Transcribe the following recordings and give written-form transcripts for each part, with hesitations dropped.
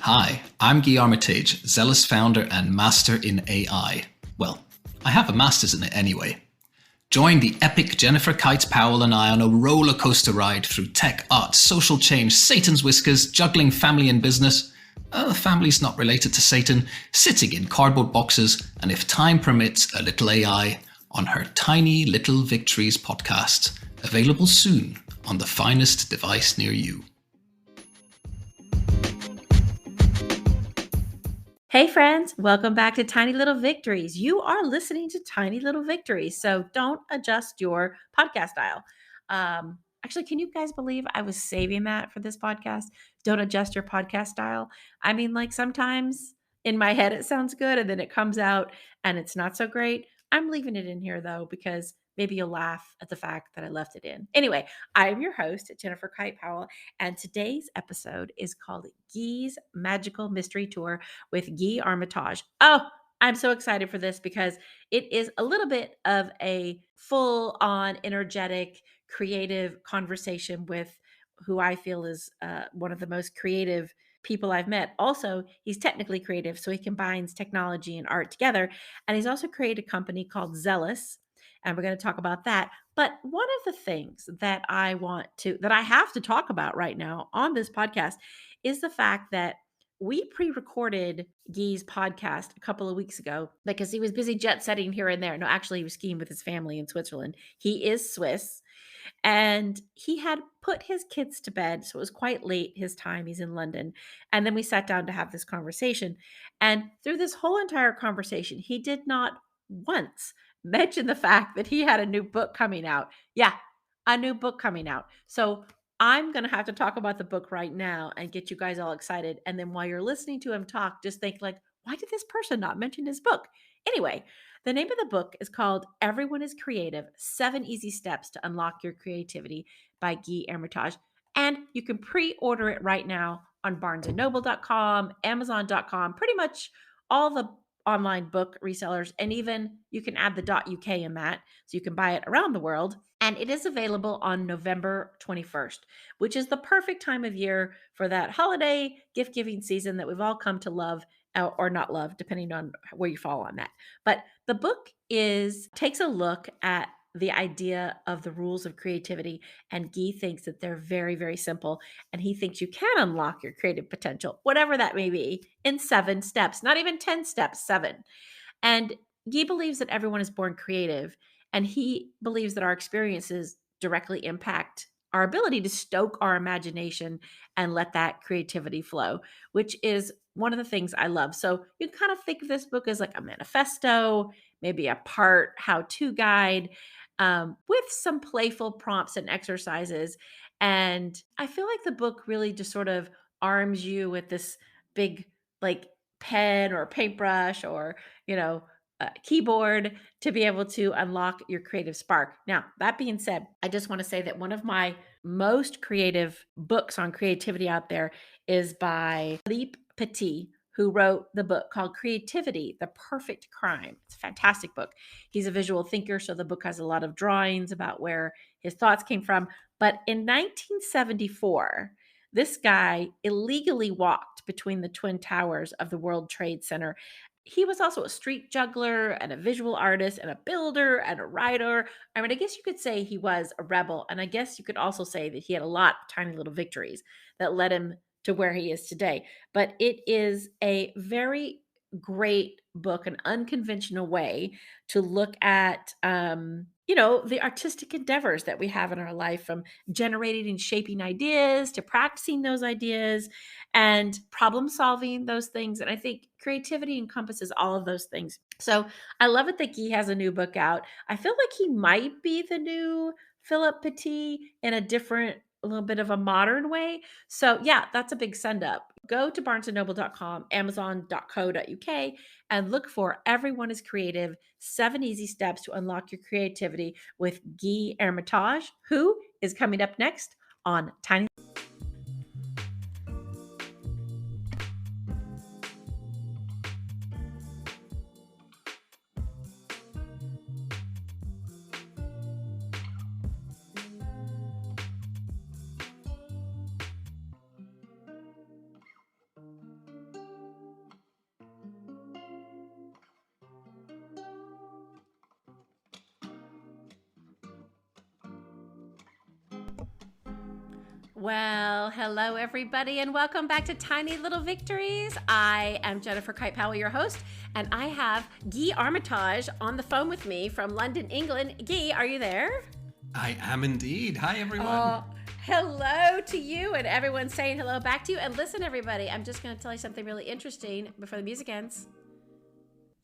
Hi, I'm Guy Armitage, zealous founder and master in AI. Well, I have a master's in it anyway. Join the epic Jennifer Kite-Powell and I on a roller coaster ride through tech, art, social change, Satan's whiskers, juggling family and business. Family's not related to Satan, sitting in cardboard boxes, and if time permits, a little AI on her Tiny Little Victories podcast, available soon on the finest device near you. Hey friends, welcome back to Tiny Little Victories. You are listening to Tiny Little Victories, so don't adjust your podcast dial. Actually, can you guys believe I was saving that for this podcast? Don't adjust your podcast dial. I mean, like sometimes in my head it sounds good and then it comes out and it's not so great. I'm leaving it in here though, because maybe you'll laugh at the fact that I left it in. Anyway, I am your host, Jennifer Kite-Powell, and today's episode is called Guy's Magical Mystery Tour with Guy Armitage. Oh, I'm so excited for this because it is a little bit of a full-on, energetic, creative conversation with who I feel is one of the most creative people I've met. Also, he's technically creative, so he combines technology and art together. And he's also created a company called Zealous, and we're going to talk about that. But one of the things that I have to talk about right now on this podcast is the fact that we pre-recorded Guy's podcast a couple of weeks ago because he was busy jet setting here and there. No, actually, he was skiing with his family in Switzerland. He is Swiss. And he had put his kids to bed. So it was quite late his time. He's in London. And then we sat down to have this conversation. And through this whole entire conversation, he did not once mention the fact that he had a new book coming out. Yeah, a new book coming out. So I'm going to have to talk about the book right now and get you guys all excited. And then while you're listening to him talk, just think like, why did this person not mention his book? Anyway, the name of the book is called Everyone is Creative, 7 Easy Steps to Unlock Your Creativity by Guy Armitage. And you can pre-order it right now on barnesandnoble.com, amazon.com, pretty much all the online book resellers. And even you can add the .uk in that, so you can buy it around the world. And it is available on November 21st, which is the perfect time of year for that holiday gift-giving season that we've all come to love or not love, depending on where you fall on that. But the book takes a look at the idea of the rules of creativity, and Guy thinks that they're very, very simple, and he thinks you can unlock your creative potential, whatever that may be, in 7 steps, not even 10 steps, 7. And Guy believes that everyone is born creative, and he believes that our experiences directly impact our ability to stoke our imagination and let that creativity flow, which is one of the things I love. So you can kind of think of this book as like a manifesto, maybe a part how-to guide, with some playful prompts and exercises. And I feel like the book really just sort of arms you with this big, like, pen or paintbrush or, keyboard to be able to unlock your creative spark. Now, that being said, I just want to say that one of my most creative books on creativity out there is by Philippe Petit, who wrote the book called Creativity, The Perfect Crime. It's a fantastic book. He's a visual thinker, so the book has a lot of drawings about where his thoughts came from. But in 1974, this guy illegally walked between the Twin Towers of the World Trade Center. He was also a street juggler and a visual artist and a builder and a writer. I mean, I guess you could say he was a rebel. And I guess you could also say that he had a lot of tiny little victories that led him to where he is today. But it is a very great book, an unconventional way to look at, the artistic endeavors that we have in our life, from generating and shaping ideas to practicing those ideas and problem solving those things. And I think creativity encompasses all of those things. So I love it that Guy has a new book out. I feel like he might be the new Philip Petit in a little bit of a modern way. So yeah, that's a big send up. Go to barnesandnoble.com, amazon.co.uk, and look for Everyone is Creative, 7 Easy Steps to Unlock Your Creativity with Guy Armitage, who is coming up next on Tiny. Well, hello everybody and welcome back to Tiny Little Victories. I am Jennifer Kite-Powell, your host, and I have Guy Armitage on the phone with me from London, England. Guy, are you there? I am indeed. Hi, everyone. Hello to you and everyone saying hello back to you. And listen, everybody, I'm just going to tell you something really interesting before the music ends.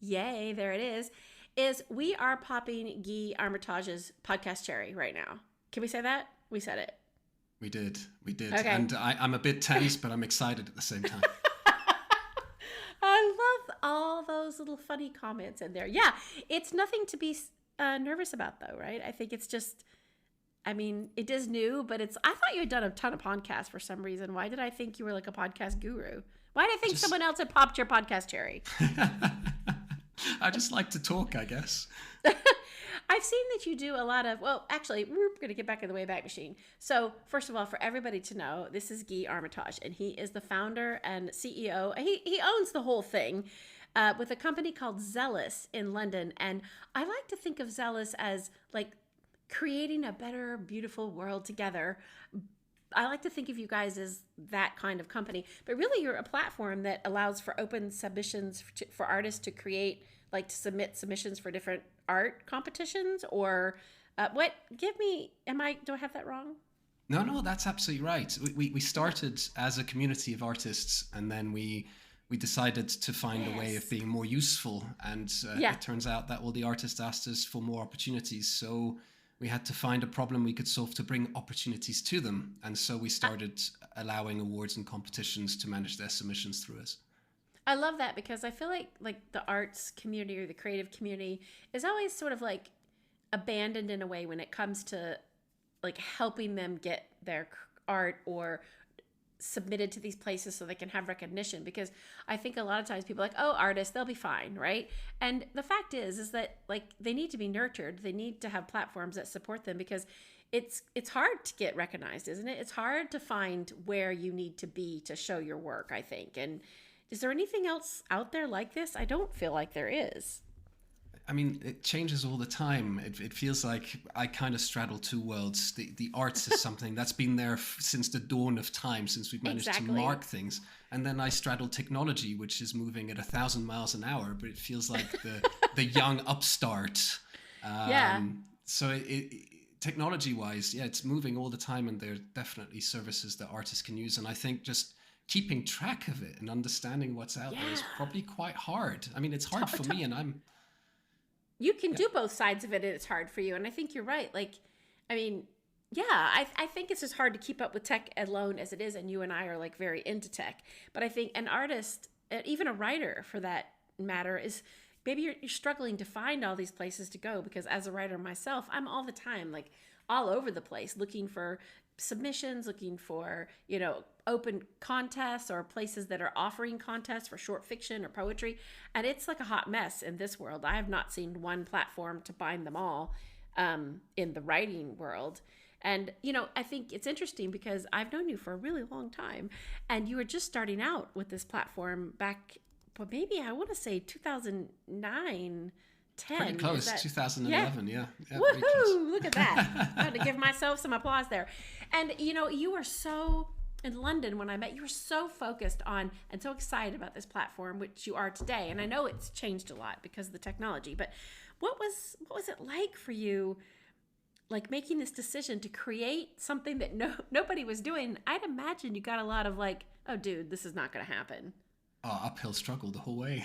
Yay, there it is we are popping Guy Armitage's podcast cherry right now. Can we say that? We said it. We did. Okay. And I'm a bit tense, but I'm excited at the same time. I love all those little funny comments in there. Yeah, it's nothing to be nervous about, though, right? I think it's just, it is new, but I thought you had done a ton of podcasts for some reason. Why did I think you were like a podcast guru? Why did I think someone else had popped your podcast cherry? I just like to talk, I guess. I've seen that you do a lot of, well, actually, we're going to get back in the Wayback Machine. So first of all, for everybody to know, this is Guy Armitage, and he is the founder and CEO. He owns the whole thing with a company called Zealous in London. And I like to think of Zealous as like creating a better, beautiful world together. I like to think of you guys as that kind of company, but really you're a platform that allows for open submissions for artists to create, like to submit submissions for different art competitions or do I have that wrong? No, that's absolutely right. We started as a community of artists, and then we decided to find a way of being more useful. And it turns out that all the artists asked us for more opportunities. So we had to find a problem we could solve to bring opportunities to them. And so we started allowing awards and competitions to manage their submissions through us. I love that because I feel like the arts community or the creative community is always sort of like abandoned in a way when it comes to like helping them get their art or submitted to these places so they can have recognition, because I think a lot of times people are like, oh, artists, they'll be fine, right? And the fact is that like they need to be nurtured. They need to have platforms that support them, because it's hard to get recognized, isn't it? It's hard to find where you need to be to show your work, I think. And is there anything else out there like this? I don't feel like there is. It changes all the time. It feels like I kind of straddle two worlds. The arts is something that's been there since the dawn of time, since we've managed to mark things. And then I straddle technology, which is moving at 1,000 miles an hour, but it feels like the young upstart. So technology-wise, it's moving all the time, and there are definitely services that artists can use. And I think just keeping track of it and understanding what's out there is probably quite hard. It's hard for me, and you can do both sides of it, and it's hard for you. And I think you're right. I think it's just hard to keep up with tech alone as it is. And you and I are like very into tech. But I think an artist, even a writer for that matter, is maybe you're struggling to find all these places to go, because as a writer myself, I'm all the time like all over the place looking for submissions, looking for, open contests or places that are offering contests for short fiction or poetry. And it's like a hot mess in this world. I have not seen one platform to bind them all in the writing world. And, I think it's interesting because I've known you for a really long time, and you were just starting out with this platform back, but maybe I want to say 2009, 10. Pretty close, 2011, yeah. Woohoo! Look at that. I had to give myself some applause there. And, you were so, in London when I met, you were so focused on and so excited about this platform, which you are today. And I know it's changed a lot because of the technology, but what was it like for you, like making this decision to create something that nobody was doing? I'd imagine you got a lot of like, oh, dude, this is not going to happen. Uphill struggle the whole way.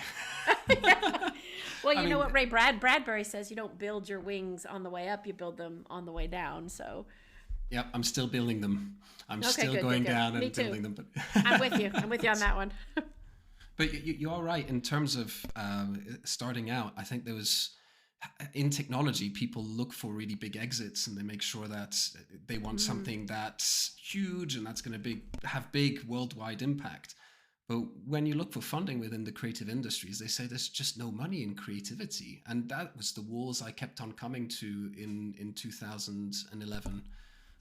Well, you know what Ray Bradbury says, you don't build your wings on the way up, you build them on the way down. So yep, I'm still building them. I'm still going down and building them. But I'm with you on that one. But you are right in terms of starting out. I think there was, in technology, people look for really big exits, and they make sure that they want something that's huge and that's going to have big worldwide impact. But when you look for funding within the creative industries, they say there's just no money in creativity. And that was the walls I kept on coming to in 2011.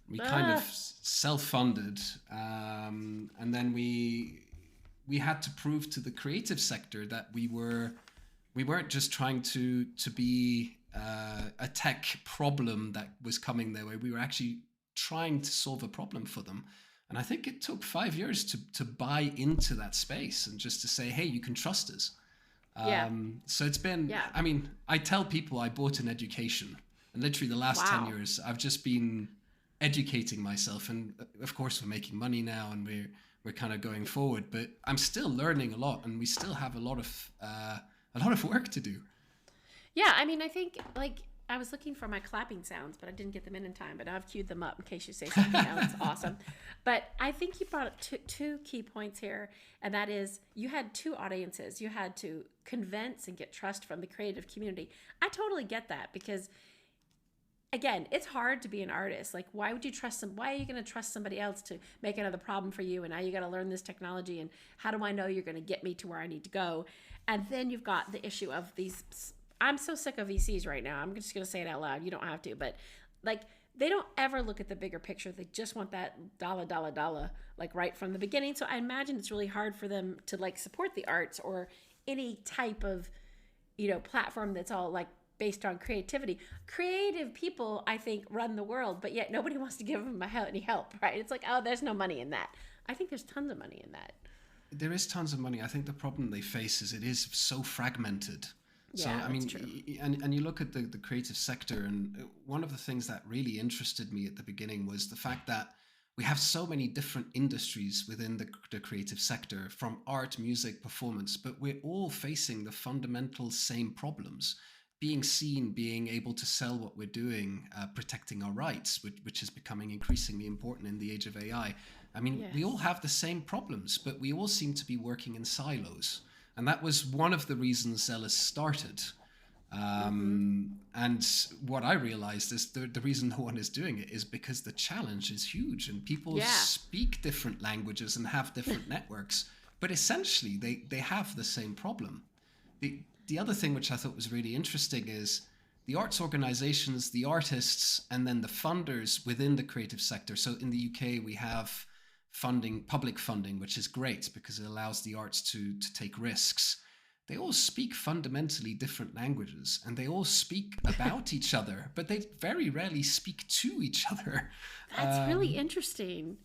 We kind of self-funded. And then we had to prove to the creative sector that we weren't just trying to be a tech problem that was coming their way. We were actually trying to solve a problem for them. And I think it took 5 years to buy into that space and just to say, hey, you can trust us. Yeah. So it's been, Yeah. I mean, I tell people I bought an education. And literally the last 10 Wow. years, I've just been educating myself. And of course, we're making money now and we're kind of going forward. But I'm still learning a lot, and we still have a lot of work to do. Yeah, I mean, I think like I was looking for my clapping sounds, but I didn't get them in time. But now I've queued them up in case you say something else awesome. But I think you brought up two key points here, and that is you had two audiences. You had to convince and get trust from the creative community. I totally get that because again, it's hard to be an artist. Like, why would you trust them? Why are you going to trust somebody else to make another problem for you? And now you got to learn this technology. And how do I know you're going to get me to where I need to go? And then you've got the issue of these. I'm so sick of VCs right now. I'm just going to say it out loud. You don't have to, but like they don't ever look at the bigger picture. They just want that dollar, like right from the beginning. So I imagine it's really hard for them to like support the arts or any type of, platform that's all like based on creativity. Creative people, I think, run the world, but yet nobody wants to give them any help, right? It's like, oh, there's no money in that. I think there's tons of money in that. There is tons of money. I think the problem they face is it is so fragmented. So, Yeah, I mean, that's true. and you look at the creative sector, and one of the things that really interested me at the beginning was the fact that we have so many different industries within the creative sector, from art, music, performance, but we're all facing the fundamental same problems. Being seen, being able to sell what we're doing, protecting our rights, which is becoming increasingly important in the age of AI. I mean, we all Yes. have the same problems, but we all seem to be working in silos. And that was one of the reasons Zealous started. Mm-hmm. And what I realized is the reason no one is doing it is because the challenge is huge and people Yeah. speak different languages and have different networks, but essentially they have the same problem. The other thing which I thought was really interesting is the arts organizations, the artists, and then the funders within the creative sector. So in the UK, we have funding, public funding, which is great because it allows the arts to take risks. They all speak fundamentally different languages and they all speak about each other, but they very rarely speak to each other. That's really interesting.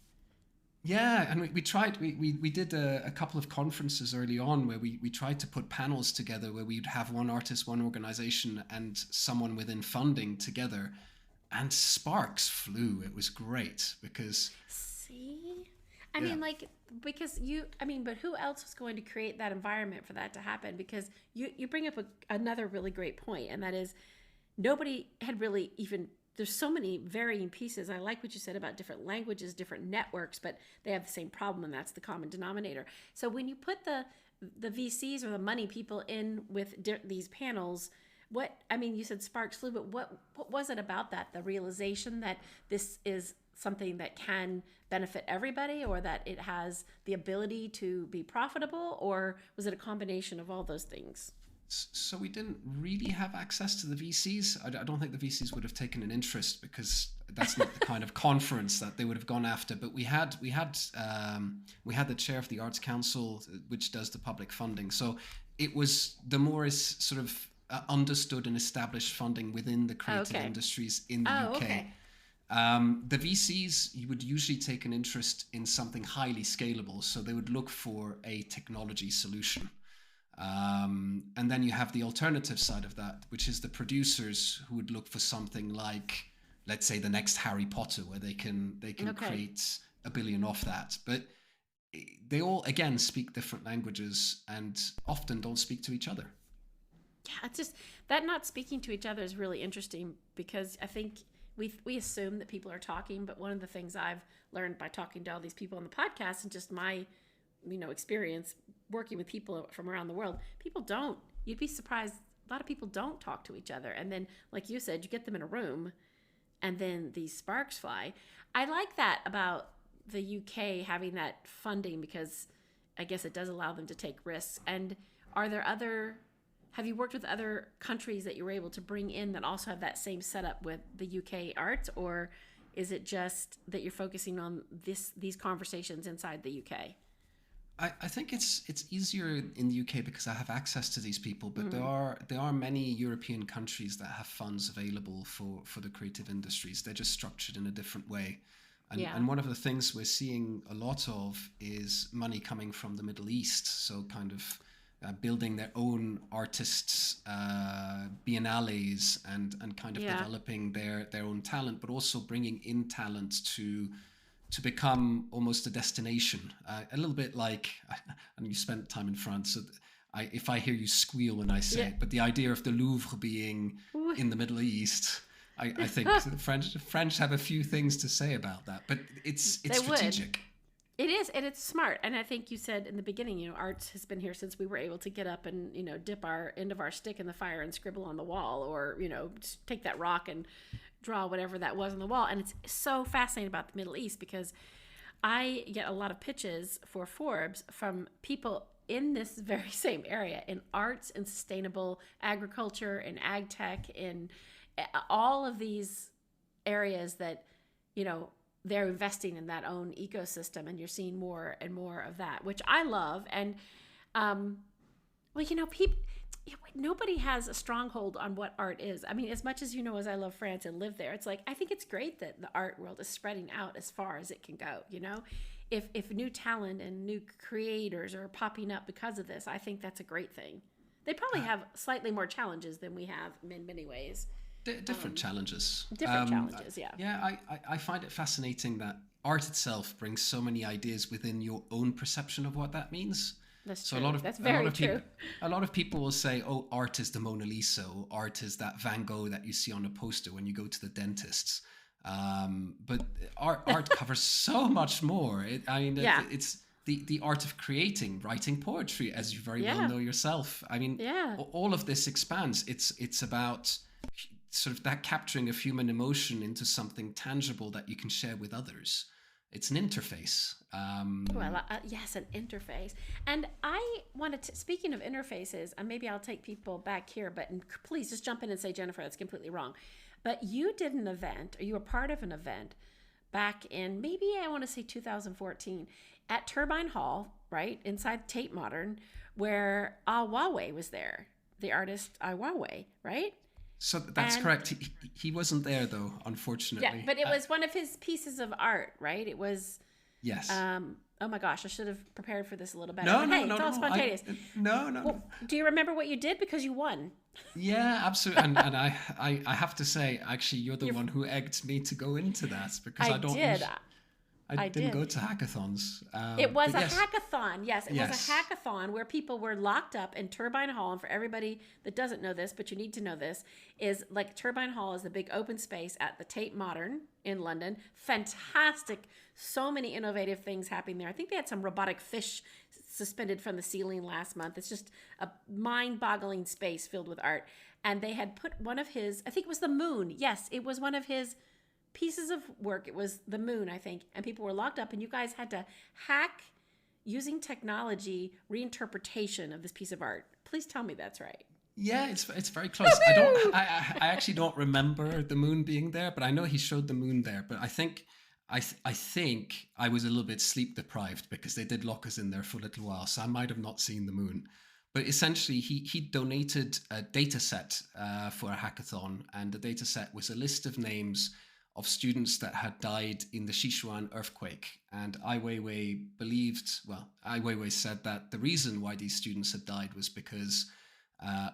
Yeah, and we tried, we did a couple of conferences early on where we tried to put panels together where we'd have one artist, one organization, and someone within funding together, and sparks flew. It was great because, See? I yeah, mean, like, because but who else was going to create that environment for that to happen? Because you bring up another really great point, and that is nobody had really even, there's so many varying pieces. I like what you said about different languages, different networks, but they have the same problem, and that's the common denominator. So when you put the VCs or the money people in with these panels, you said sparks flew, but what was it about that? The realization that this is something that can benefit everybody, or that it has the ability to be profitable, or was it a combination of all those things? so we didn't really have access to the VCs. I don't think the VCs would have taken an interest because that's not the kind of conference that they would have gone after. But we had the chair of the Arts Council, which does the public funding. So it was the more is sort of understood and established funding within the creative Okay. industries in the Oh, UK. okay. The VCs, you would usually take an interest in something highly scalable. So they would look for a technology solution. And then you have the alternative side of that, which is the producers who would look for something like, let's say, the next Harry Potter, where they can Okay. create $1 billion off that. But they all, again, speak different languages and often don't speak to each other. Yeah, it's just that not speaking to each other is really interesting because I think we assume that people are talking, but one of the things I've learned by talking to all these people on the podcast and just my experience working with people from around the world, people don't. You'd be surprised. A lot of people don't talk to each other, and then, like you said, you get them in a room, and then these sparks fly. I like that about the UK having that funding because I guess it does allow them to take risks. And are there other have you worked with other countries that you were able to bring in that also have that same setup with the UK arts, or is it just that you're focusing on these conversations inside the UK? I think it's easier in the UK because I have access to these people, but Mm. there are many European countries that have funds available for the creative industries. They're just structured in a different way. And one of the things we're seeing a lot of is money coming from the Middle East. So kind of building their own artists, biennales, and kind of developing their own talent, but also bringing in talent to become almost a destination. A little bit like, and you spent time in France, so if I hear you squeal when I say it, but the idea of the Louvre being in the Middle East, I think the French have a few things to say about that, but it's strategic. It is, and it's smart. And I think you said in the beginning, arts has been here since we were able to get up and, dip our end of our stick in the fire and scribble on the wall, or, just take that rock and draw whatever that was on the wall. And it's so fascinating about the Middle East, because I get a lot of pitches for Forbes from people in this very same area, in arts and sustainable agriculture and ag tech, in all of these areas that, they're investing in that own ecosystem, and you're seeing more and more of that, which I love. And, people, nobody has a stronghold on what art is. I mean, as much as as I love France and live there, it's like, I think it's great that the art world is spreading out as far as it can go. If new talent and new creators are popping up because of this, I think that's a great thing. They probably have slightly more challenges than we have in many ways. Different challenges. Yeah. Yeah, I find it fascinating that art itself brings so many ideas within your own perception of what that means. That's true. That's very true. A lot of people will say, "Oh, art is the Mona Lisa, or art is that Van Gogh that you see on a poster when you go to the dentist's." But art covers so much more. It's the art of creating, writing poetry, as you very well know yourself. I mean, all of this expands. It's about sort of that capturing of human emotion into something tangible that you can share with others. It's an interface. Yes, an interface. And I wanted to, speaking of interfaces, and maybe I'll take people back here, but please just jump in and say, Jennifer, that's completely wrong. But you did an event, or you were part of an event back in, maybe I want to say 2014, at Turbine Hall, right, inside Tate Modern, where Ah Waway was there, the artist Ah Waway, right? So that's correct. He wasn't there, though, unfortunately. Yeah, but it was one of his pieces of art, right? It was... Yes. Oh my gosh, I should have prepared for this a little better. No, it's all spontaneous. No. Well, do you remember what you did? Because you won. Yeah, absolutely. And I have to say, actually, you're the one who egged me to go into that, because I didn't go to hackathons. It was a hackathon. Yes, it was a hackathon where people were locked up in Turbine Hall. And for everybody that doesn't know this, but you need to know this, is like Turbine Hall is the big open space at the Tate Modern in London. Fantastic. So many innovative things happening there. I think they had some robotic fish suspended from the ceiling last month. It's just a mind-boggling space filled with art. And they had put one of his, I think it was the moon. Yes, it was one of his pieces of work. It was the moon, I think, and people were locked up, and you guys had to hack using technology reinterpretation of this piece of art. Please tell me that's right. Yeah, it's very close. I actually don't remember the moon being there, but I know he showed the moon there. But I think I was a little bit sleep deprived, because they did lock us in there for a little while, so I might have not seen the moon. But essentially, he donated a data set for a hackathon, and the data set was a list of names of students that had died in the Sichuan earthquake. And Ai Weiwei said that the reason why these students had died was because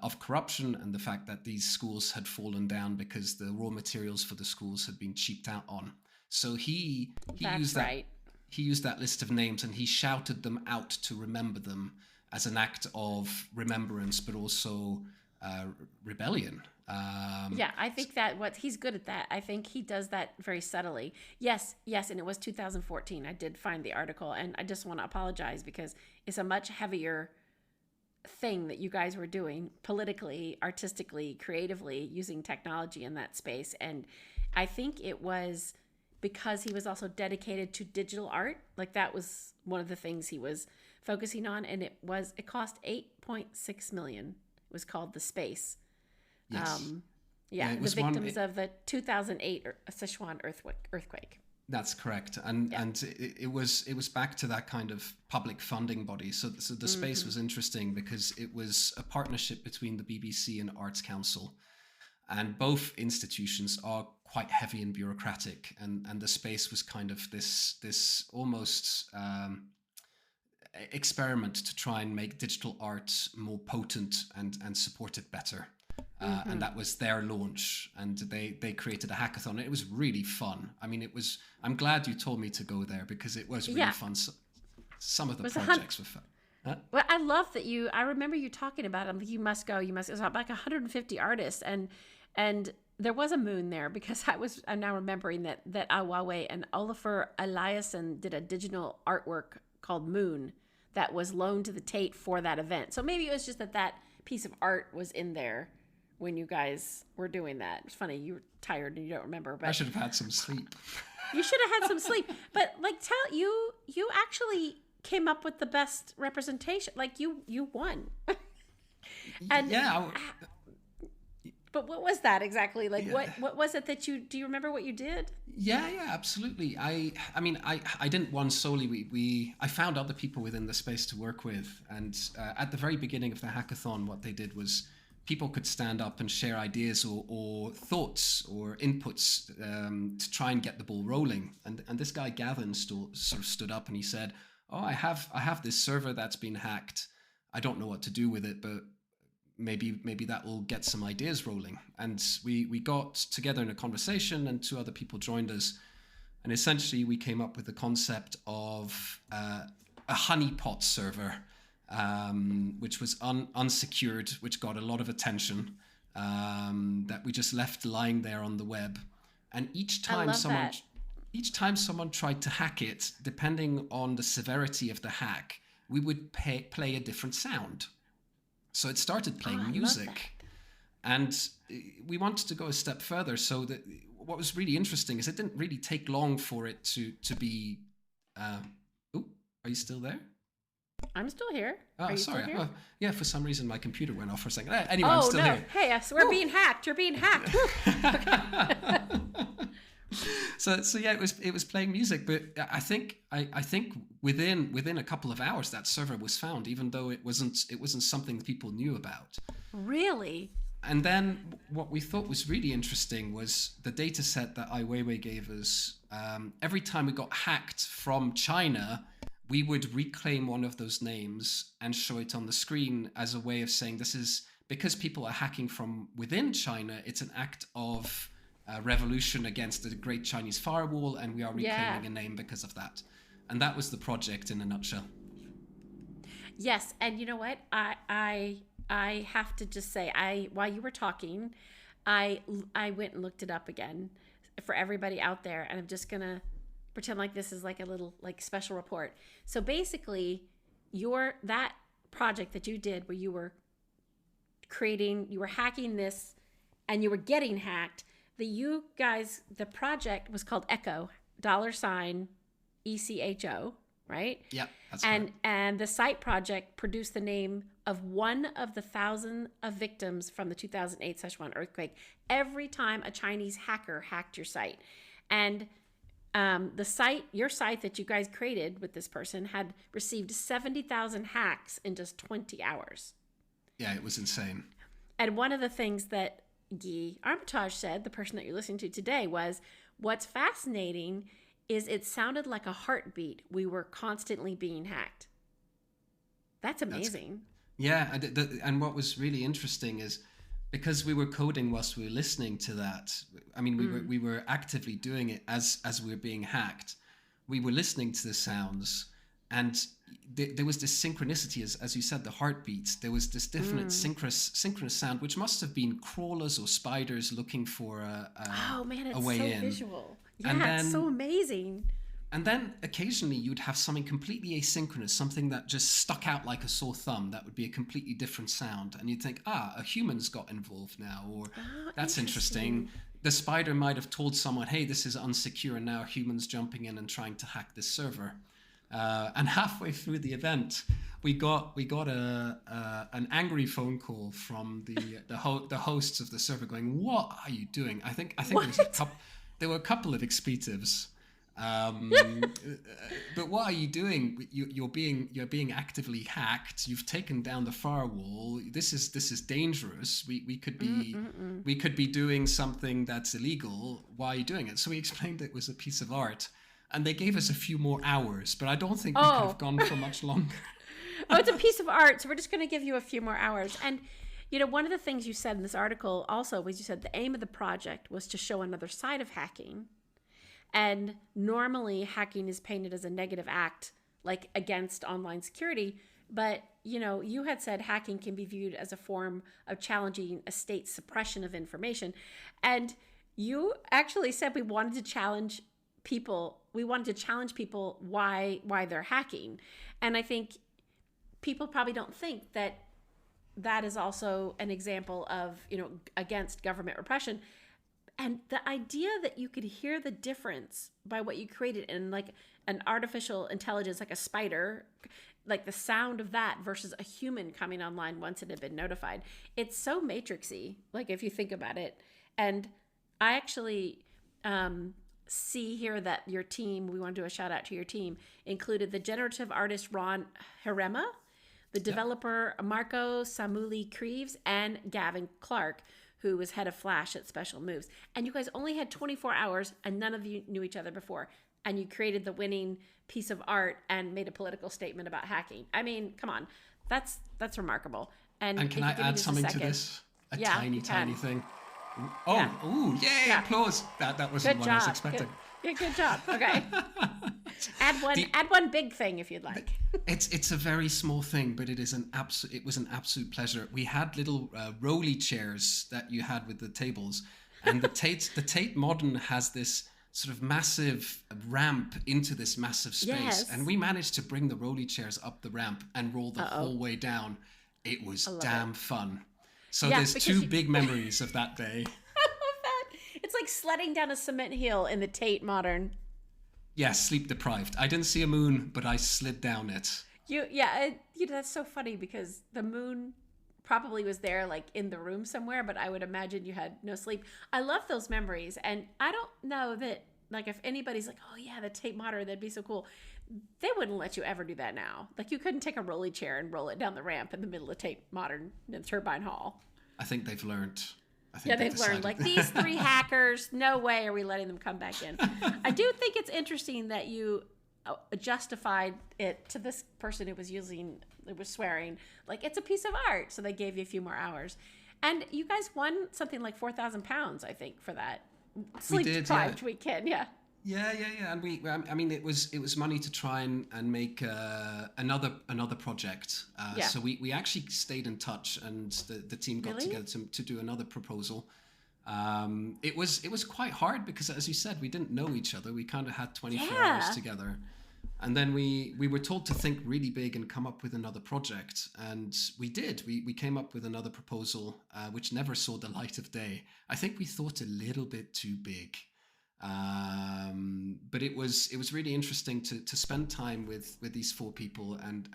of corruption, and the fact that these schools had fallen down because the raw materials for the schools had been cheaped out on. So he used that list of names, and he shouted them out to remember them as an act of remembrance, but also rebellion. I think that he's good at that. I think he does that very subtly. Yes, and it was 2014. I did find the article, and I just want to apologize, because it's a much heavier thing that you guys were doing politically, artistically, creatively, using technology in that space. And I think it was because he was also dedicated to digital art. Like, that was one of the things he was focusing on, and it cost $8.6 million. It was called The Space. Yes. The victims of the 2008 Sichuan earthquake. That's correct, and it was back to that kind of public funding body. So the space was interesting because it was a partnership between the BBC and Arts Council, And both institutions are quite heavy and bureaucratic, and the space was kind of this almost experiment to try and make digital art more potent and support it better. And that was their launch, and they created a hackathon. It was really fun. I mean, I'm glad you told me to go there, because it was really fun. So, some of the projects were fun. Huh? Well, I love that I remember you talking about it. I'm like, you must go. It was like 150 artists, and there was a moon there, because I'm now remembering that Ai Weiwei and Olafur Eliasson did a digital artwork called Moon that was loaned to the Tate for that event. So maybe it was just that piece of art was in there when you guys were doing that. It's funny, you were tired and you don't remember, but I should have had some sleep. You should have had some sleep. But like, you actually came up with the best representation. Like, you won. And yeah. But what was that exactly? Like, what was it that do you remember what you did? Yeah, absolutely. I mean, I didn't win solely. I found other people within the space to work with. And at the very beginning of the hackathon, what they did was people could stand up and share ideas or thoughts or inputs to try and get the ball rolling. And this guy, Gavin, sort of stood up and he said, "Oh, I have this server that's been hacked. I don't know what to do with it, but maybe that will get some ideas rolling." And we got together in a conversation, and 2 other people joined us. And essentially we came up with the concept of a honeypot server, which was unsecured, which got a lot of attention, that we just left lying there on the web. And each time someone tried to hack it, depending on the severity of the hack, we would play a different sound. So it started playing music. And we wanted to go a step further. So that what was really interesting is it didn't really take long for it to be... are you still there? I'm still here. Oh, Are you sorry. still here? Yeah, for some reason my computer went off for a second. Anyway, I'm still here. Hey, so we're being hacked. You're being hacked. So yeah, it was playing music, but I think within a couple of hours that server was found, even though it wasn't something people knew about. Really? And then what we thought was really interesting was the data set that Ai Weiwei gave us. Every time we got hacked from China, we would reclaim one of those names and show it on the screen as a way of saying, this is because people are hacking from within China. It's an act of revolution against the Great Chinese Firewall, and we are reclaiming a name because of that. And that was the project in a nutshell. Yes, and you know what? I have to just say, while you were talking, I went and looked it up again for everybody out there, and I'm just gonna pretend like this is like a little like special report. So basically, that project that you did where you were hacking this, and you were getting hacked. The project was called Echo, $ECHO, right? Yeah, that's right. And the site project produced the name of one of the 1,000 of victims from the 2008/1 earthquake every time a Chinese hacker hacked your site. And your site that you guys created with this person had received 70,000 hacks in just 20 hours. Yeah, it was insane. And one of the things that Guy Armitage said, the person that you're listening to today, was what's fascinating is it sounded like a heartbeat. We were constantly being hacked. That's amazing. And what was really interesting is because we were coding whilst we were listening to that. I mean, we were actively doing it as we were being hacked. We were listening to the sounds, and there was this synchronicity, as you said, the heartbeats. There was this definite synchronous sound, which must have been crawlers or spiders looking for a way in. Visual. Yeah, it's so amazing. And then occasionally you'd have something completely asynchronous, something that just stuck out like a sore thumb. That would be a completely different sound. And you'd think, a human's got involved now, or that's interesting. The spider might have told someone, hey, this is unsecure, and now a human's jumping in and trying to hack this server. And halfway through the event, we got an angry phone call from the hosts of the server going, "What are you doing?" I think there were a couple of expletives, But what are you doing? You're being actively hacked. You've taken down the firewall. This is dangerous. We could be doing something that's illegal. Why are you doing it? So we explained it was a piece of art, and they gave us a few more hours. But I don't think we could have gone for much longer. It's a piece of art, so we're just going to give you a few more hours. And one of the things you said in this article also was you said the aim of the project was to show another side of hacking. And normally hacking is painted as a negative act, like against online security. But, you had said hacking can be viewed as a form of challenging a state's suppression of information. And you actually said we wanted to challenge people. We wanted to challenge people why they're hacking. And I think people probably don't think that is also an example of, against government repression. And the idea that you could hear the difference by what you created in like an artificial intelligence, like a spider, like the sound of that versus a human coming online once it had been notified. It's so matrixy, like if you think about it. And I actually see here that your team, we want to do a shout out to your team, included the generative artist Ron Harema, the developer Marco Samuli-Creeves, and Gavin Clark, who was head of Flash at Special Moves. And you guys only had 24 hours and none of you knew each other before. And you created the winning piece of art and made a political statement about hacking. I mean, come on. That's remarkable. And can I add something to this? A tiny thing. Oh, yeah. Ooh, yay, yeah. Applause. That wasn't what I was expecting. Good job. Okay. Add one big thing if you'd like. It's a very small thing, but it was an absolute pleasure. We had little rolly chairs that you had with the tables, and the Tate Modern has this sort of massive ramp into this massive space, and we managed to bring the rolly chairs up the ramp and roll the whole way down. It was damn fun. So there's two big memories of that day. I love that. It's like sledding down a cement hill in the Tate Modern. Yeah, sleep deprived. I didn't see a moon, but I slid down it. That's so funny because the moon probably was there like in the room somewhere, but I would imagine you had no sleep. I love those memories, and I don't know that like if anybody's like, oh yeah, the Tate Modern, that'd be so cool. They wouldn't let you ever do that now. Like you couldn't take a rolly chair and roll it down the ramp in the middle of Tate Modern in Turbine Hall. I think they've learned. They've learned like these three hackers, no way are we letting them come back in. I do think it's interesting that you justified it to this person who was swearing, like it's a piece of art. So they gave you a few more hours. And you guys won something like 4,000 pounds, I think, for that sleep deprived weekend. Yeah. Yeah. And it was money to try and make another project. So we actually stayed in touch, and the team got together to do another proposal. It was quite hard because, as you said, we didn't know each other. We kind of had 24 hours together, and then we were told to think really big and come up with another project, and we did. We came up with another proposal, which never saw the light of day. I think we thought a little bit too big. But it was really interesting to spend time with these four people and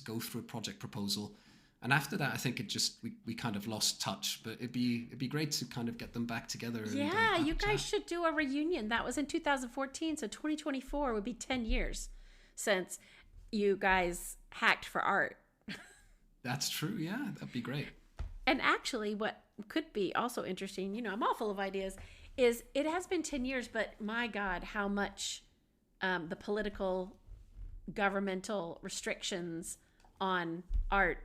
go through a project proposal. And after that, I think we kind of lost touch, but it'd be great to kind of get them back together. Yeah, you guys should do a reunion. That was in 2014, so 2024 would be 10 years since you guys hacked for art. That's true. Yeah, that'd be great. And actually, what could be also interesting, I'm all full of ideas, is it has been 10 years, but my God, how much the political, governmental restrictions on art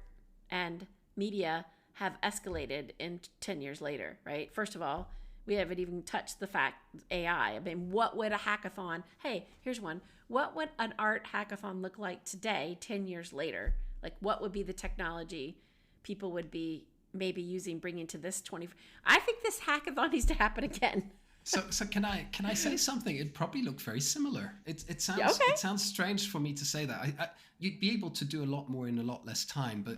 and media have escalated in 10 years later, right? First of all, we haven't even touched the fact AI. I mean, what would a hackathon, hey, here's one. What would an art hackathon look like today, 10 years later? Like what would be the technology people would be maybe bringing to this 20? I think this hackathon needs to happen again. So can I say something? It'd probably look very similar. It sounds strange for me to say that. You'd be able to do a lot more in a lot less time. But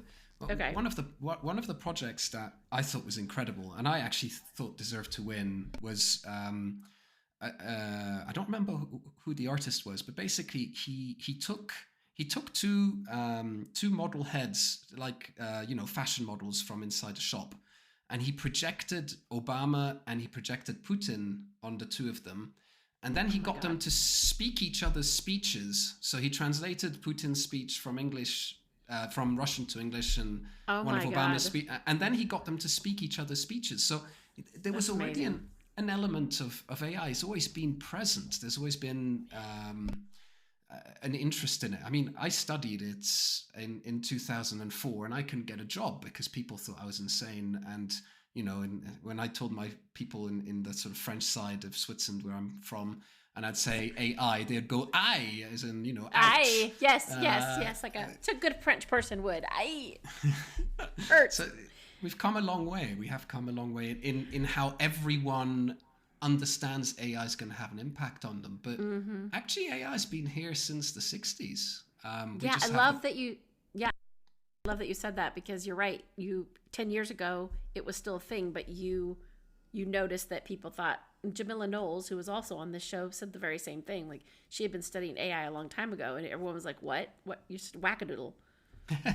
one of the projects that I thought was incredible, and I actually thought deserved to win, was I don't remember who the artist was, but basically he took two model heads, like fashion models from inside a shop, and he projected Obama and he projected Putin on the two of them, And then he got them to speak each other's speeches. So he translated Putin's speech from English, from Russian to English, and one of Obama's speech. And then he got them to speak each other's speeches. So there was already an element of AI. It's always been present. There's always been an interest in it. I mean, I studied it in 2004, and I couldn't get a job because people thought I was insane. And when I told my people in the sort of French side of Switzerland where I'm from, and I'd say AI, they'd go "aye," as in ouch. Aye, yes, like a good French person would. Aye, hurts. So we've come a long way. We have come a long way in how everyone understands AI is going to have an impact on them. But actually, AI has been here since the 60s. I love that you. Yeah, I love that you said that, because you're right. 10 years ago, it was still a thing, but you noticed that people thought. Jamila Knowles, who was also on this show, said the very same thing. Like, she had been studying AI a long time ago, and everyone was like, "What? You're just wackadoodle."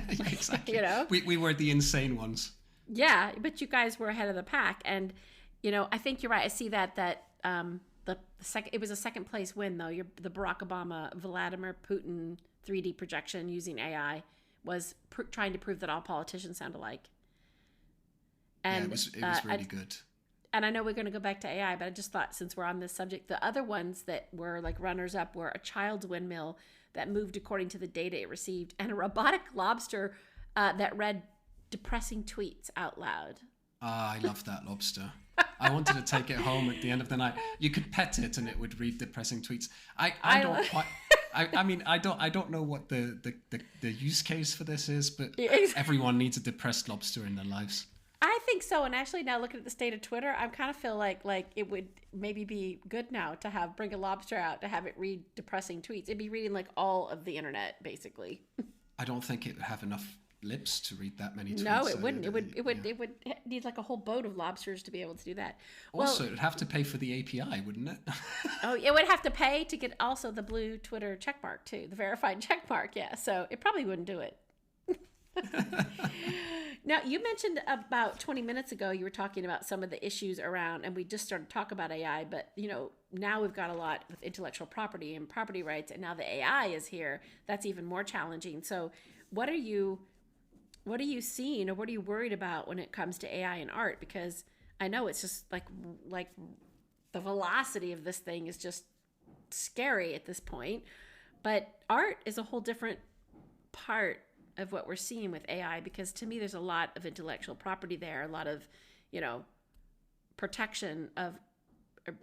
Exactly. We were the insane ones. Yeah, but you guys were ahead of the pack, and I think you're right. I see that it was a second place win, though. The Barack Obama Vladimir Putin 3D projection using AI was trying to prove that all politicians sound alike. And it was really good. And I know we're going to go back to AI, but I just thought, since we're on this subject, the other ones that were like runners up were a child's windmill that moved according to the data it received, and a robotic lobster that read depressing tweets out loud. I love that lobster. I wanted to take it home at the end of the night. You could pet it and it would read depressing tweets. I don't quite. I don't know what the use case for this is, but everyone needs a depressed lobster in their lives. I think so. And actually, now looking at the state of Twitter, I kind of feel like it would maybe be good now to bring a lobster out to have it read depressing tweets. It'd be reading like all of the internet, basically. I don't think it would have enough lips to read that many tweets. No, it wouldn't. It would need like a whole boat of lobsters to be able to do that. Also, it would have to pay for the API, wouldn't it? Oh, it would have to pay to get also the blue Twitter checkmark too, the verified checkmark. Yeah, so it probably wouldn't do it. Now, you mentioned about 20 minutes ago, you were talking about some of the issues around, and we just started to talk about AI, but now we've got a lot with intellectual property and property rights, and now the AI is here. That's even more challenging. So what are you seeing, or what are you worried about when it comes to AI and art? Because I know it's just like the velocity of this thing is just scary at this point, but art is a whole different part of what we're seeing with AI, because to me there's a lot of intellectual property there, a lot of protection of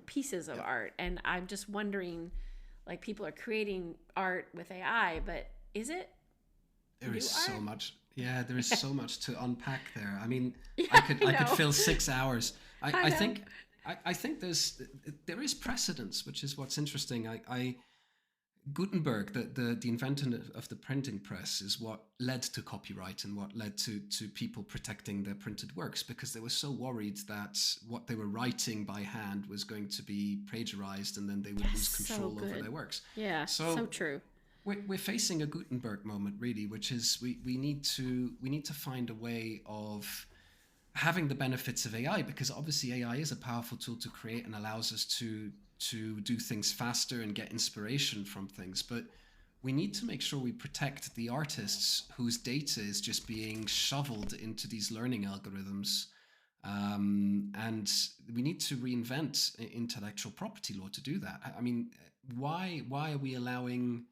pieces of art, and I'm just wondering, like, people are creating art with AI, but is it there is art? So much. Yeah, there is so much to unpack there. I mean, yeah, I could fill 6 hours. I think there is precedence, which is what's interesting. Gutenberg, the inventor of the printing press, is what led to copyright and what led to people protecting their printed works, because they were so worried that what they were writing by hand was going to be plagiarized, and then they would lose control over their works. Yeah, so true. We're facing a Gutenberg moment, really, which is we need to find a way of having the benefits of AI, because obviously AI is a powerful tool to create and allows us to do things faster and get inspiration from things. But we need to make sure we protect the artists whose data is just being shoveled into these learning algorithms. And we need to reinvent intellectual property law to do that. I mean, why are we allowing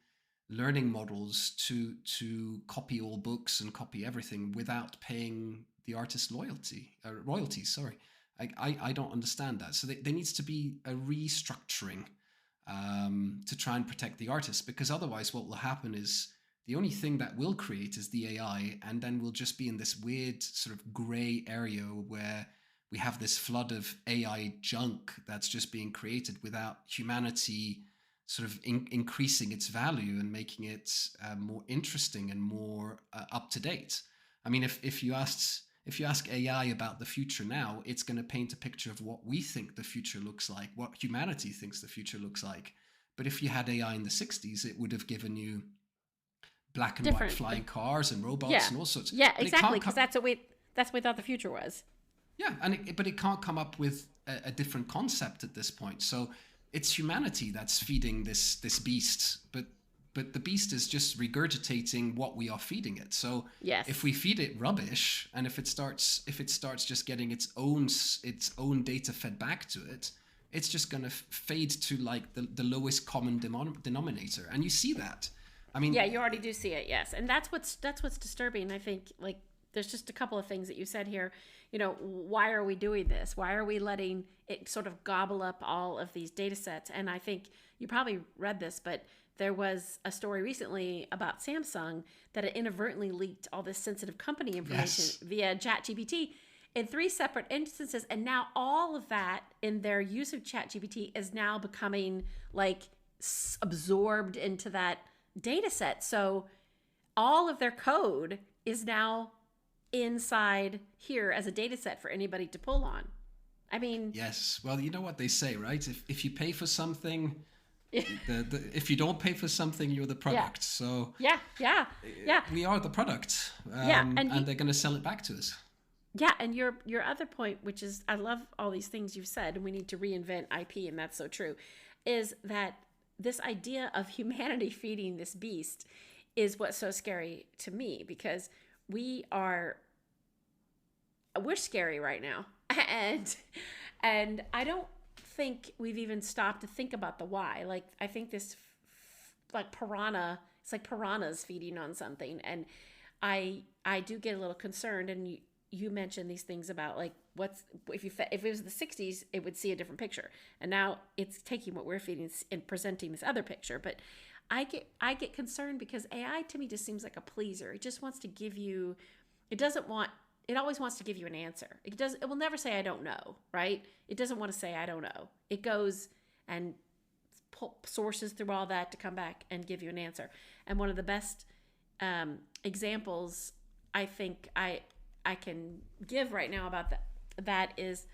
learning models to copy all books and copy everything without paying the artist royalties? Sorry. I don't understand that. So there needs to be a restructuring to try and protect the artists, because otherwise what will happen is the only thing that will create is the AI, and then we'll just be in this weird sort of gray area where we have this flood of AI junk that's just being created without humanity sort of increasing its value and making it more interesting and more up to date. I mean, if you ask AI about the future now, it's going to paint a picture of what we think the future looks like, what humanity thinks the future looks like. But if you had AI in the 60s, it would have given you black and white flying cars and robots and all sorts. Yeah, exactly, because that's what we thought the future was. Yeah, but it can't come up with a different concept at this point. So it's humanity that's feeding this beast, but the beast is just regurgitating what we are feeding it. So Yes. if we feed it rubbish, and if it starts just getting its own data fed back to it, it's just going to fade to like the lowest common denominator. And you see that. I mean, yeah, you already do see it. Yes. And that's what's disturbing. I think, like, there's just a couple of things that you said here. You know, why are we doing this? Why are we letting it sort of gobble up all of these data sets? And I think you probably read this, but there was a story recently about Samsung that it inadvertently leaked all this sensitive company information via ChatGPT in 3 separate instances. And now all of that in their use of ChatGPT is now becoming like absorbed into that data set. So all of their code is now inside here as a data set for anybody to pull on. I mean, yes. Well, you know what they say, right? If you pay for something, if you don't pay for something, you're the product. So yeah, we are the product. And they're going to sell it back to us. Yeah, and your other point, which is, I love all these things you've said, and we need to reinvent IP, and that's so true, is that this idea of humanity feeding this beast is what's so scary to me, because we're scary right now, and I don't think we've even stopped to think about the why. Like, I think this like it's like piranhas feeding on something, and I do get a little concerned. And you mentioned these things about like if it was the 60s, it would see a different picture, and now it's taking what we're feeding and presenting this other picture. But I get concerned because AI to me just seems like a pleaser. It just wants to give you, it always wants to give you an answer. It will never say I don't know, right? It doesn't want to say I don't know. It goes and sources through all that to come back and give you an answer. And one of the best examples I think I can give right now about that is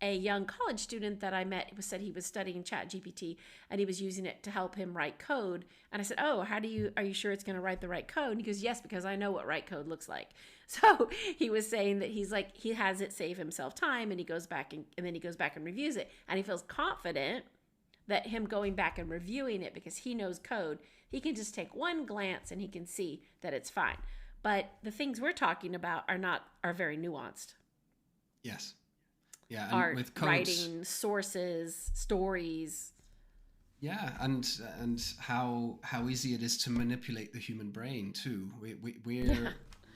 a young college student that I met who said he was studying ChatGPT and he was using it to help him write code. And I said, "Oh, are you sure it's going to write the right code?" And he goes, "Yes, because I know what right code looks like." So he was saying that he has it save himself time, and he goes back and then he goes back and reviews it, and he feels confident that him going back and reviewing it, because he knows code, he can just take one glance and he can see that it's fine. But the things we're talking about are very nuanced. Yes. Yeah, and Art, with codes, writing, sources, stories. Yeah, and how easy it is to manipulate the human brain too.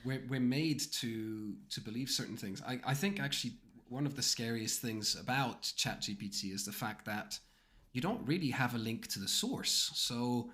We're made to believe certain things. I think actually one of the scariest things about ChatGPT is the fact that you don't really have a link to the source. So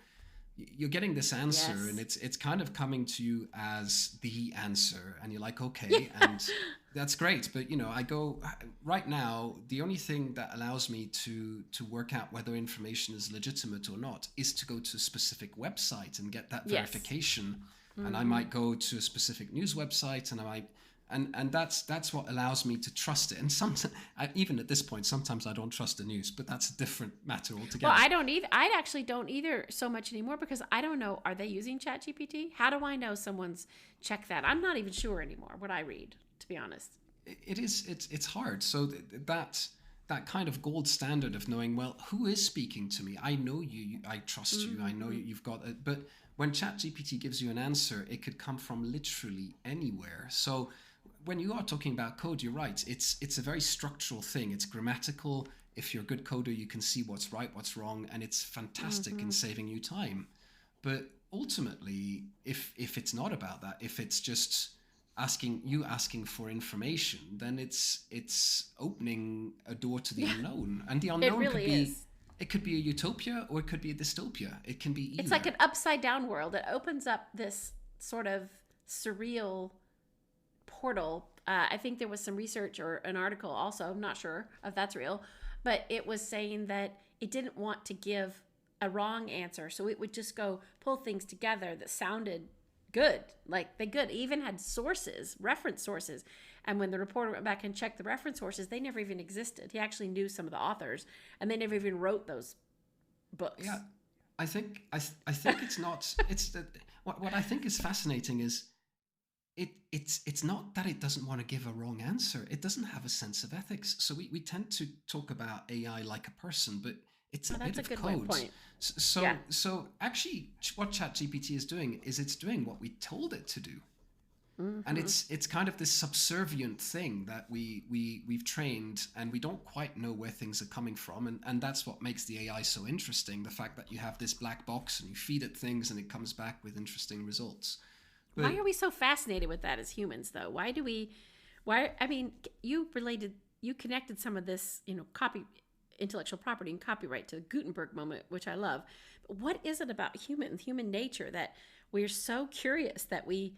you're getting this answer, and it's kind of coming to you as the answer, and you're like, okay, and that's great. But I go right now, the only thing that allows me to work out whether information is legitimate or not is to go to a specific website and get that verification. And I might go to a specific news website, and I might and that's what allows me to trust it. And sometimes, even at this point, sometimes I don't trust the news, but that's a different matter altogether. Well, I don't either. I actually don't either so much anymore, because I don't know. Are they using ChatGPT? How do I know someone's checked that? I'm not even sure anymore what I read, to be honest. It's hard. So that kind of gold standard of knowing, well, who is speaking to me? I know you. I trust you. I know you've got it. But when ChatGPT gives you an answer, it could come from literally anywhere. So when you are talking about code, you're right. It's a very structural thing. It's grammatical. If you're a good coder, you can see what's right, what's wrong, and it's fantastic in saving you time. But ultimately, if it's not about that, if it's just asking for information, then it's opening a door to the unknown, and the unknown it could be a utopia or it could be a dystopia. It can be either. It's like an upside down world. It opens up this sort of surreal portal. I think there was some research or an article also, I'm not sure if that's real, but it was saying that it didn't want to give a wrong answer. So it would just go pull things together that sounded good. Like they even had sources, reference sources. And when the reporter went back and checked the reference sources, they never even existed. He actually knew some of the authors, and they never even wrote those books. Yeah, I think it's not. What I think is fascinating is it's not that it doesn't want to give a wrong answer. It doesn't have a sense of ethics. So we tend to talk about AI like a person, but it's Oh, a bit that's a of good way code. point. So Yeah. so actually, what ChatGPT is doing is it's doing what we told it to do. And Mm-hmm. it's kind of this subservient thing that we've trained, and we don't quite know where things are coming from, and that's what makes the AI so interesting, the fact that you have this black box and you feed it things and it comes back with interesting results. Why But are we so fascinated with that as humans, though? Why do we? Why? I mean, you connected some of this, intellectual property and copyright to the Gutenberg moment, which I love. But what is it about human nature that we're so curious that we're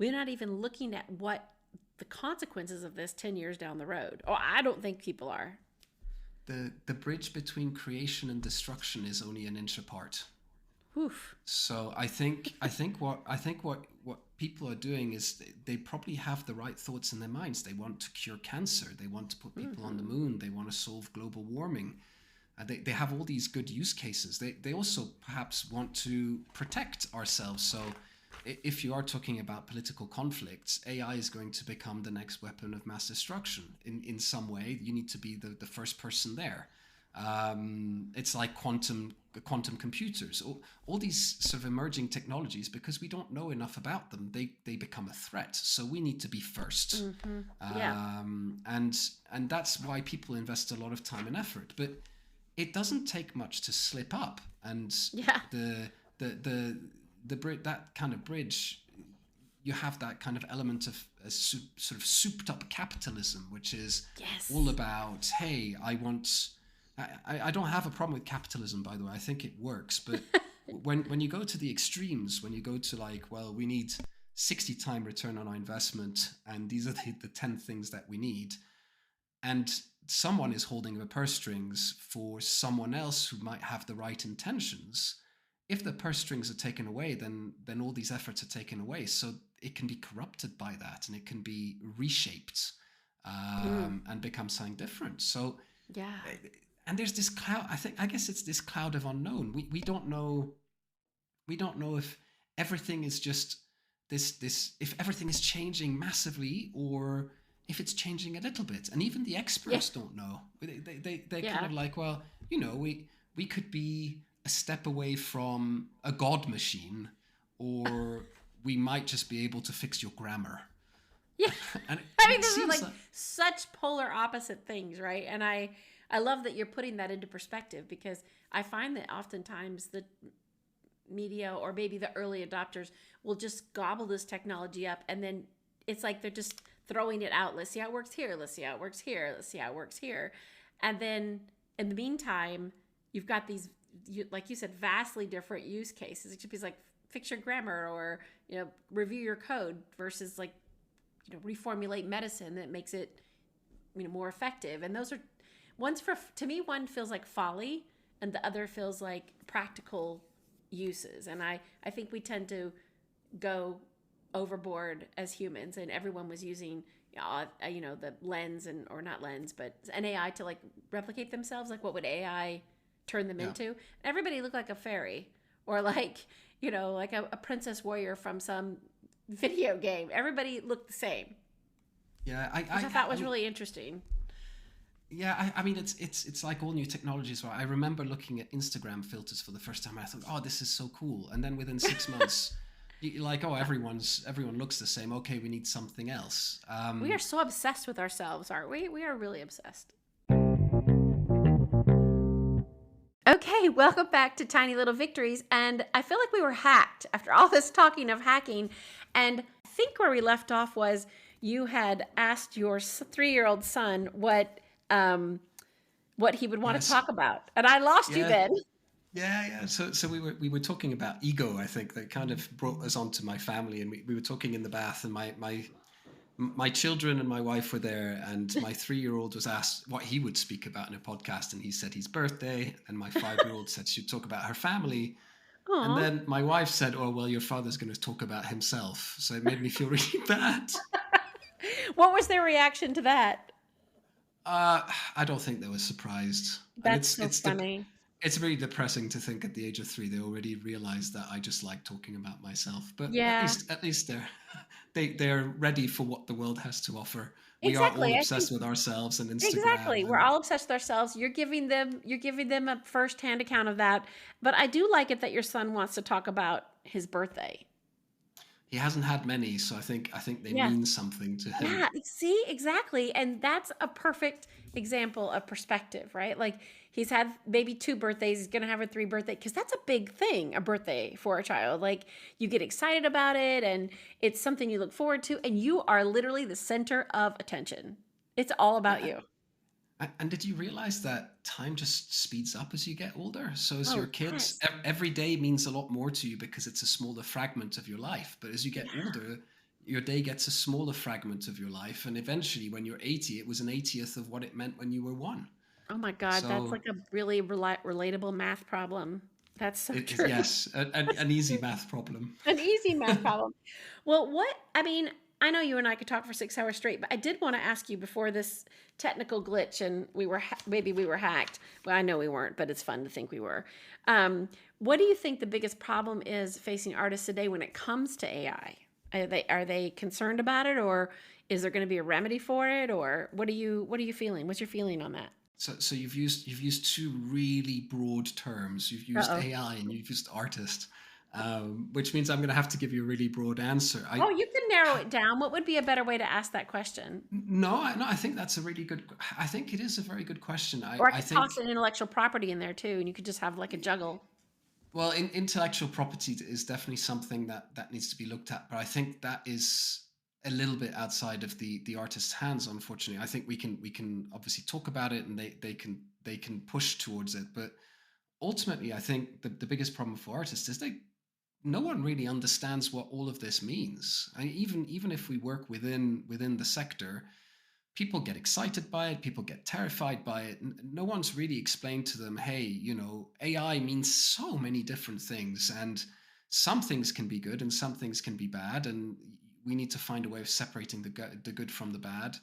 not even looking at what the consequences of this 10 years down the road? Oh, I don't think people are. the bridge between creation and destruction is only an inch apart. Oof. So I think what people are doing is they probably have the right thoughts in their minds. They want to cure cancer. They want to put people on the moon. They want to solve global warming. They have all these good use cases. They also perhaps want to protect ourselves. So if you are talking about political conflicts, AI is going to become the next weapon of mass destruction in some way. You need to be the first person there. It's like quantum computers, all these sort of emerging technologies. Because we don't know enough about them, they become a threat. So we need to be first. Yeah. And that's why people invest a lot of time and effort. But it doesn't take much to slip up, and Yeah. that kind of bridge, you have that kind of element of a sort of souped up capitalism, which is Yes. all about, hey, I don't have a problem with capitalism, by the way. I think it works. But when you go to the extremes, when you go to like, well, we need 60 time return on our investment, and these are the 10 things that we need, and someone is holding the purse strings for someone else who might have the right intentions. If the purse strings are taken away, then all these efforts are taken away. So it can be corrupted by that, and it can be reshaped and become something different. So Yeah. and there's this cloud. I guess it's this cloud of unknown. We don't know if everything is just this if everything is changing massively, or if it's changing a little bit. And even the experts don't know. They kind of like, well, we could be a step away from a god machine, or we might just be able to fix your grammar. Yeah. And I mean, it these are seems like such polar opposite things, right? And I love that you're putting that into perspective, because I find that oftentimes the media, or maybe the early adopters, will just gobble this technology up, and then it's like they're just throwing it out. Let's see how it works here. Let's see how it works here. Let's see how it works here. And then in the meantime, you've got these, like you said, vastly different use cases. It could be like fix your grammar, or review your code, versus like reformulate medicine that makes it more effective. And those are to me, one feels like folly, and the other feels like practical uses. And I think we tend to go overboard as humans, and everyone was using the lens, or not lens, but an AI to like replicate themselves. Like, what would AI turn them into? Everybody looked like a fairy, or like like a princess warrior from some video game. Everybody looked the same. Yeah, which I thought was really interesting. Yeah, I mean, it's like all new technologies. Right? I remember looking at Instagram filters for the first time. And I thought, oh, this is so cool. And then within 6 months, you're like, oh, everyone looks the same. Okay, we need something else. We are so obsessed with ourselves, aren't we? We are really obsessed. Okay, welcome back to Tiny Little Victories. And I feel like we were hacked after all this talking of hacking. And I think where we left off was you had asked your 3-year-old son what he would want to talk about, and I lost you then. Yeah. So we were talking about ego. I think that kind of brought us onto my family, and we were talking in the bath, and my children and my wife were there, and my 3-year-old was asked what he would speak about in a podcast, and he said his birthday, and my 5-year-old said she'd talk about her family. Aww. And then my wife said, oh, well, your father's going to talk about himself. So it made me feel really bad. What was their reaction to that? I don't think they were surprised. That's so funny. It's really depressing to think at the age of 3 they already realized that I just like talking about myself. But yeah, at least they're ready for what the world has to offer. We are all Exactly. I think obsessed with ourselves and exactly. Instagram We're and all obsessed with ourselves. You're giving them a first-hand account of that. But I do like it that your son wants to talk about his birthday. he hasn't had many, so I think they Yes. mean something to him. Yeah, see, exactly. And that's a perfect example of perspective, right? Like he's had maybe two birthdays, he's going to have a three birthday because that's a big thing, a birthday for a child. Like you get excited about it and it's something you look forward to and you are literally the center of attention. It's all about Yeah. you. And did you realize that time just speeds up as you get older? So as Oh, your kids, yes. every day means a lot more to you because it's a smaller fragment of your life. But as you get Yeah. older, your day gets a smaller fragment of your life. And eventually, when you're 80, it was an 80th of what it meant when you were one. Oh my God, that's So like a really relatable math problem. That's so it is, true. yes, an easy math problem. An easy math problem. Well, I mean, I know you and I could talk for 6 hours straight, but I did want to ask you before this technical glitch and maybe we were hacked. Well, I know we weren't, but it's fun to think we were. What do you think the biggest problem is facing artists today when it comes to AI? Are they concerned about it, or is there going to be a remedy for it, or what are you feeling? What's your feeling on that? So you've used two really broad terms. You've used Uh-oh. AI and you've used artist, which means I'm going to have to give you a really broad answer. Oh, you can narrow it down. What would be a better way to ask that question? No, I think that's a really good. I think it is a very good question. Or I I could toss think, an intellectual property in there too, and you could just have like a juggle. well, intellectual property is definitely something that needs to be looked at, but I think that is a little bit outside of the artist's hands. Unfortunately, I think we can obviously talk about it, and they can push towards it, but ultimately, I think the biggest problem for artists is no one really understands what all of this means. Even if we work within the sector, people get excited by it, people get terrified by it. No one's really explained to them, hey, AI means so many different things, and some things can be good and some things can be bad, and we need to find a way of separating the good from the bad.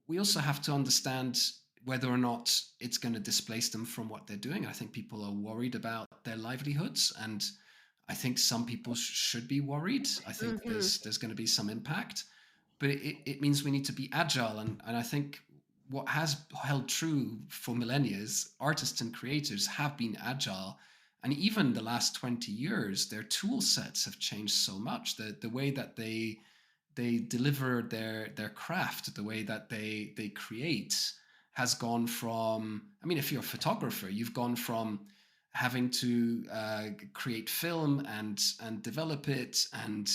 We also have to understand whether or not it's going to displace them from what they're doing. I think people are worried about their livelihoods, and I think some people should be worried. I think Hmm. there's going to be some impact, but it means we need to be agile. And I think what has held true for millennia is artists and creators have been agile. And even the last 20 years, their tool sets have changed so much. The way that they deliver their craft, the way that they create has gone from, I mean, if you're a photographer, you've gone from having to create film and develop it and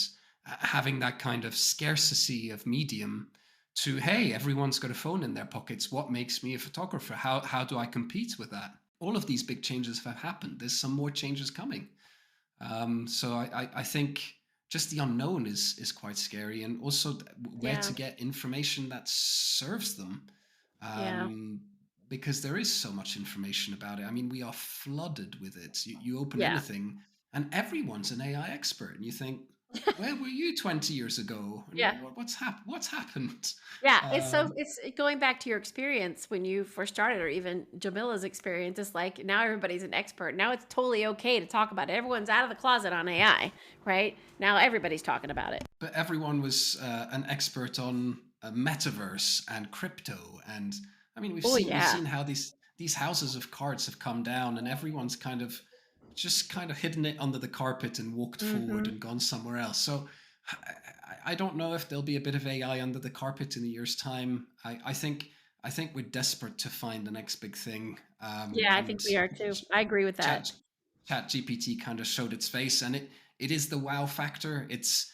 having that kind of scarcity of medium to, hey, everyone's got a phone in their pockets. What makes me a photographer? How do I compete with that? All of these big changes have happened. There's some more changes coming. So I think just the unknown is quite scary, and also where Yeah. to get information that serves them, Yeah. um, because there is so much information about it. I mean, we are flooded with it. You open Yeah. anything, and everyone's an AI expert, and you think, where were you 20 years ago? And Yeah. what's happened? Yeah. Um, It's going back to your experience when you first started, or even Jamila's experience. It's like now everybody's an expert. Now it's totally okay to talk about it. Everyone's out of the closet on AI, right? Now everybody's talking about it. but everyone was an expert on metaverse and crypto, and I mean, we've Oh, seen we've yeah. seen how these houses of cards have come down, and everyone's kind of hidden it under the carpet and walked forward Hmm. and gone somewhere else. So I don't know if there'll be a bit of AI under the carpet in a year's time. I think we're desperate to find the next big thing, Yeah, I think and we are too. I agree with that. Chat Chat GPT kind of showed its face, and it is the wow factor. It's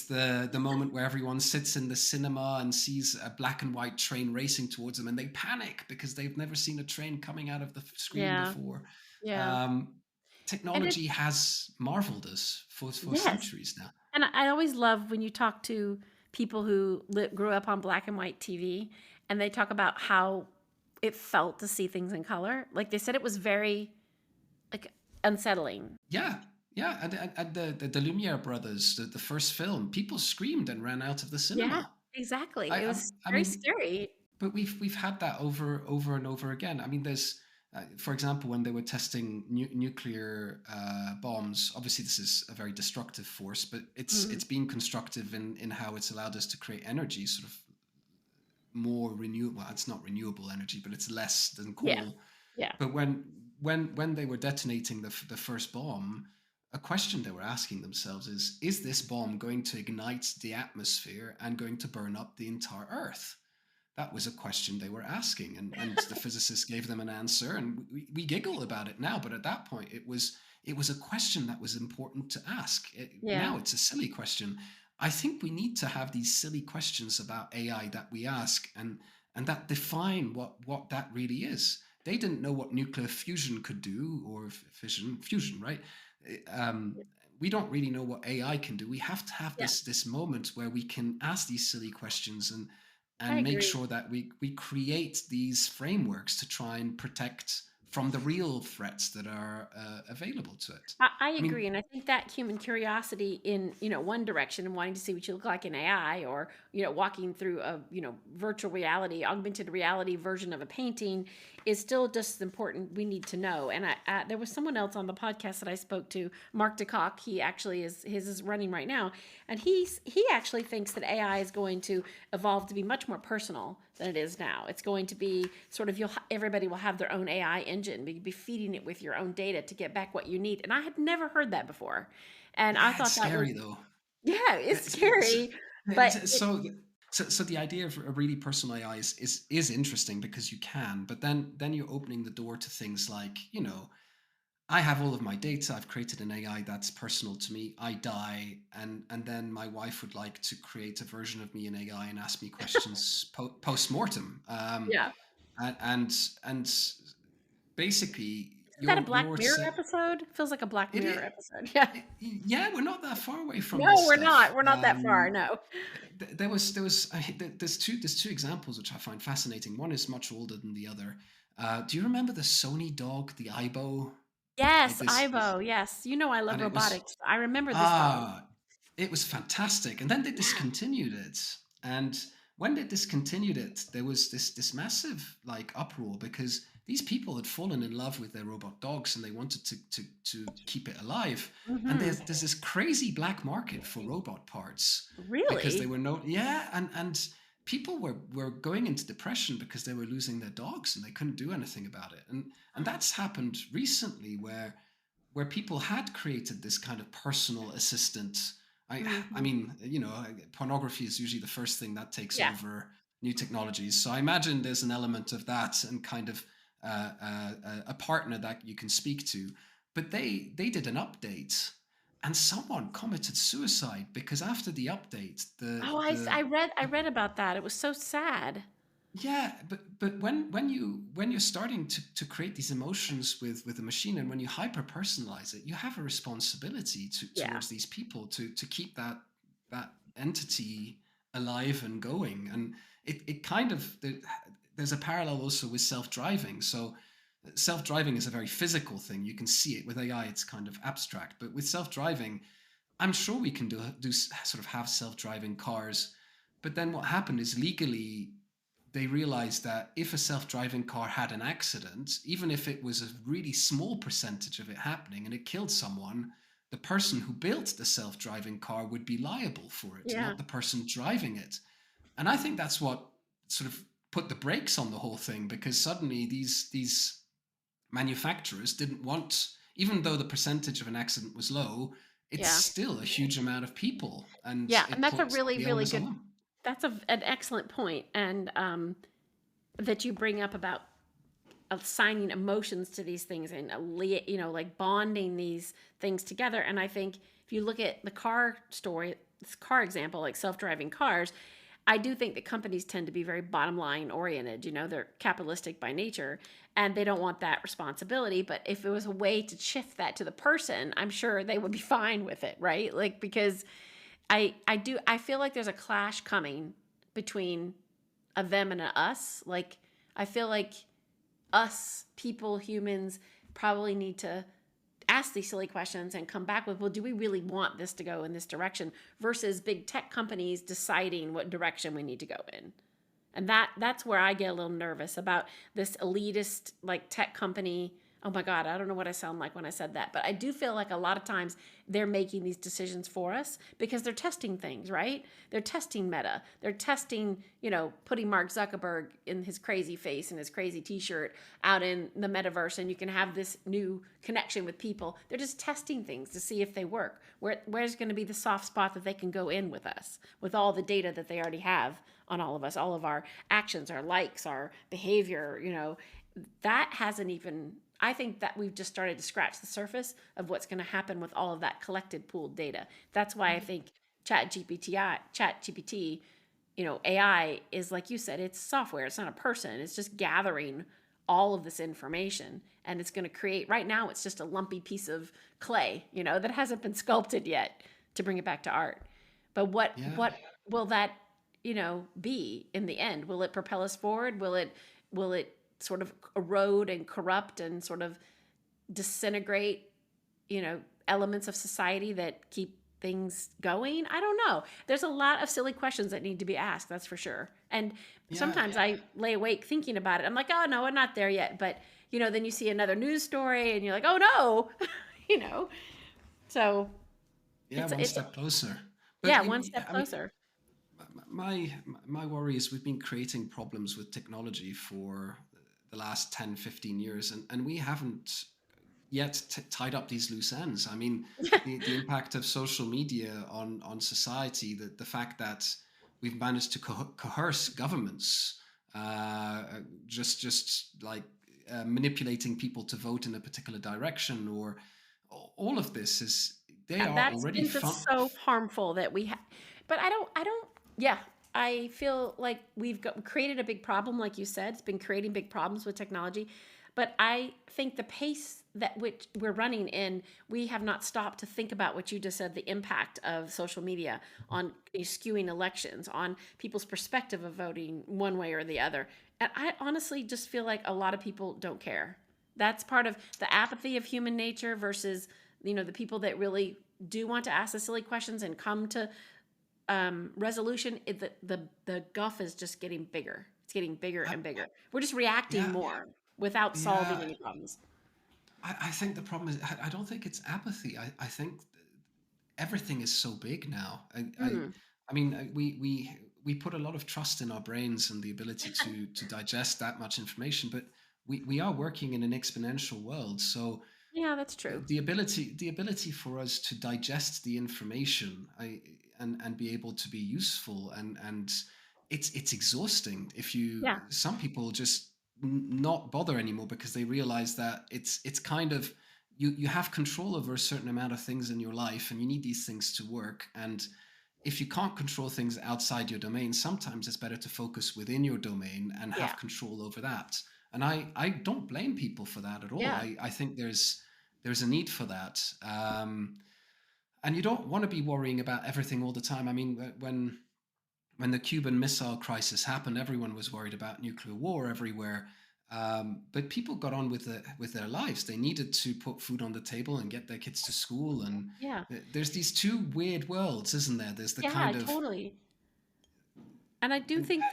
the moment where everyone sits in the cinema and sees a black and white train racing towards them, and they panic because they've never seen a train coming out of the screen Yeah. before. Yeah. Um, And it's, Technology has marveled us for yes. centuries now. And I always love when you talk to people who grew up on black and white TV and they talk about how it felt to see things in color. Like they said it was very like unsettling. Yeah, yeah, and the Lumiere brothers, the first film, people screamed and ran out of the Yeah, cinema. exactly. I It I, was I very mean, scary. but we've had that over and over again. I mean, there's for example, when they were testing nuclear bombs. Obviously, this is a very destructive force, but it's Mhm. it's been constructive in how it's allowed us to create energy, sort of more renewable. Well, it's not renewable energy, but it's less than Yeah. coal. Yeah. But when they were detonating the first bomb, a question they were asking themselves is this bomb going to ignite the atmosphere and going to burn up the entire Earth? That was a question they were asking, and the physicists gave them an answer, and we giggle about it now, but at that point it was a question that was important to ask. Yeah. Now it's a silly question. I think we need to have these silly questions about AI that we ask, and that define what that really is. They didn't know what nuclear fusion could do, or fusion, right? Um, we don't really know what AI can do. We have to have Yeah. this moment where we can ask these silly questions I and make agree. sure that we create these frameworks to try and protect from the real threats that are available to it. I I mean, agree, and I think that human curiosity in one direction and wanting to see what you look like in AI, or walking through a virtual reality, augmented reality version of a painting, is still just as important. We need to know. And there was someone else on the podcast that I spoke to, Mark DeCock. He actually is running right now, and he actually thinks that AI is going to evolve to be much more personal than it is now. It's going to be sort of everybody will have their own AI engine. You'll be feeding it with your own data to get back what you need. And I had never heard that before, and I yeah, it's thought that was scary though. yeah, it's It's, it's, scary, but so the idea of a really personal AI is interesting because you can, but then you're opening the door to things like, I have all of my data. I've created an AI that's personal to me. I die, and then my wife would like to create a version of me in AI and ask me questions post mortem. yeah. And basically, Is that a Black you're Mirror saying episode? Feels like a Black it, Mirror it, episode. Yeah. yeah, we're not that far away from this No, we're stuff. not. We're not that far. No. There's two examples which I find fascinating. One is much older than the other. Do you remember the Sony dog, the Aibo? Like Yes, this, Ivo. Yes, I love and it was robotics. I remember this dog. ah, it was fantastic. And then they Yeah. discontinued it. And when they discontinued it, there was this massive like uproar because these people had fallen in love with their robot dogs and they wanted to keep it alive. And Hmm. there's this crazy black market for robot parts because they Really? were and people were going into depression because they were losing their dogs and they couldn't do anything about it. And that's happened recently where people had created this kind of personal assistant. I Hmm. mean, pornography is usually the first thing that takes Yeah. over new technologies. So I imagine there's an element of that and kind of a partner that you can speak to. But they did an update, and someone committed suicide because after the update, Oh, the I read about that. It was so sad. yeah, but when you're starting to create these emotions with a machine, and when you hyper personalize it, you have a responsibility Yeah. towards these people to keep that entity alive and going. And it kind of there's a parallel also with self-driving. So self-driving is a very physical thing. You can see it. With AI, it's kind of abstract, but with self-driving, I'm sure we can do sort of have self-driving cars. But then what happened is legally they realized that if a self-driving car had an accident, even if it was a really small percentage of it happening and it killed someone, the person who built the self-driving car would be liable for it, Yeah. not the person driving it. And I think that's what sort of put the brakes on the whole thing, because suddenly these manufacturers didn't want, even though the percentage of an accident was low, it's Yeah. still a huge amount of people, and Yeah. And it that's a put really, the really onus on good. them. That's an excellent point, and that you bring up about assigning emotions to these things and like bonding these things together. And I think if you look at the car story, this car example, like self-driving cars, I do think that companies tend to be very bottom line oriented. They're capitalistic by nature and they don't want that responsibility. But if it was a way to shift that to the person, I'm sure they would be fine with it, right? Like, because I feel like there's a clash coming between a them and a us. Like, I feel like us people, humans, probably need to ask these silly questions and come back with, well, do we really want this to go in this direction, versus big tech companies deciding what direction we need to go in. And that's where I get a little nervous about this elitist like tech company Oh my God, I don't know what I sound like when I said that, but I do feel like a lot of times they're making these decisions for us because they're testing things, right? They're testing Meta. They're testing, putting Mark Zuckerberg in his crazy face and his crazy t-shirt out in the metaverse, and you can have this new connection with people. They're just testing things to see if they work. Where's going to be the soft spot that they can go in with us, with all the data that they already have on all of us, all of our actions, our likes, our behavior, that hasn't even, I think that we've just started to scratch the surface of what's going to happen with all of that collected pooled data. That's why I think ChatGPT, AI is, like you said, it's software. It's not a person. It's just gathering all of this information, and it's going to create, right now it's just a lumpy piece of clay, that hasn't been sculpted yet to bring it back to art. But what will that, be in the end? Will it propel us forward? Will it sort of erode and corrupt and sort of disintegrate, elements of society that keep things going? I don't know. There's a lot of silly questions that need to be asked, that's for sure. And sometimes I lay awake thinking about it. I'm like, oh no, we're not there yet. But then you see another news story and you're like, oh no, So one step closer. But one step closer. My worry is we've been creating problems with technology for the last 10, 15 years, and we haven't yet tied up these loose ends. I mean, the impact of social media on society, the fact that we've managed to coerce governments, just like manipulating people to vote in a particular direction, or all of this is, they are That's already been just so harmful that we have. But yeah, I feel like we've created a big problem, like you said. It's been creating big problems with technology. But I think the pace that which we're running in, we have not stopped to think about what you just said, the impact of social media on skewing elections, on people's perspective of voting one way or the other. And I honestly just feel like a lot of people don't care. That's part of the apathy of human nature versus, the people that really do want to ask the silly questions and come to resolution. The gulf is just getting bigger. It's getting bigger and bigger. We're just reacting more without solving any problems. I think the problem is, I don't think it's apathy. I think everything is so big now. I mean, we put a lot of trust in our brains and the ability to digest that much information, but we are working in an exponential world. So yeah, that's true. The ability for us to digest the information and be able to be useful, and it's exhausting. Some people just not bother anymore because they realize that it's kind of, you have control over a certain amount of things in your life, and you need these things to work. And if you can't control things outside your domain, sometimes it's better to focus within your domain and have control over that. And I don't blame people for that at all. I think there's a need for that. And you don't want to be worrying about everything all the time. I mean, when the Cuban Missile Crisis happened, everyone was worried about nuclear war everywhere. But people got on with their lives. They needed to put food on the table and get their kids to school. And there's these two weird worlds, isn't there? There's the kind of totally. And I do think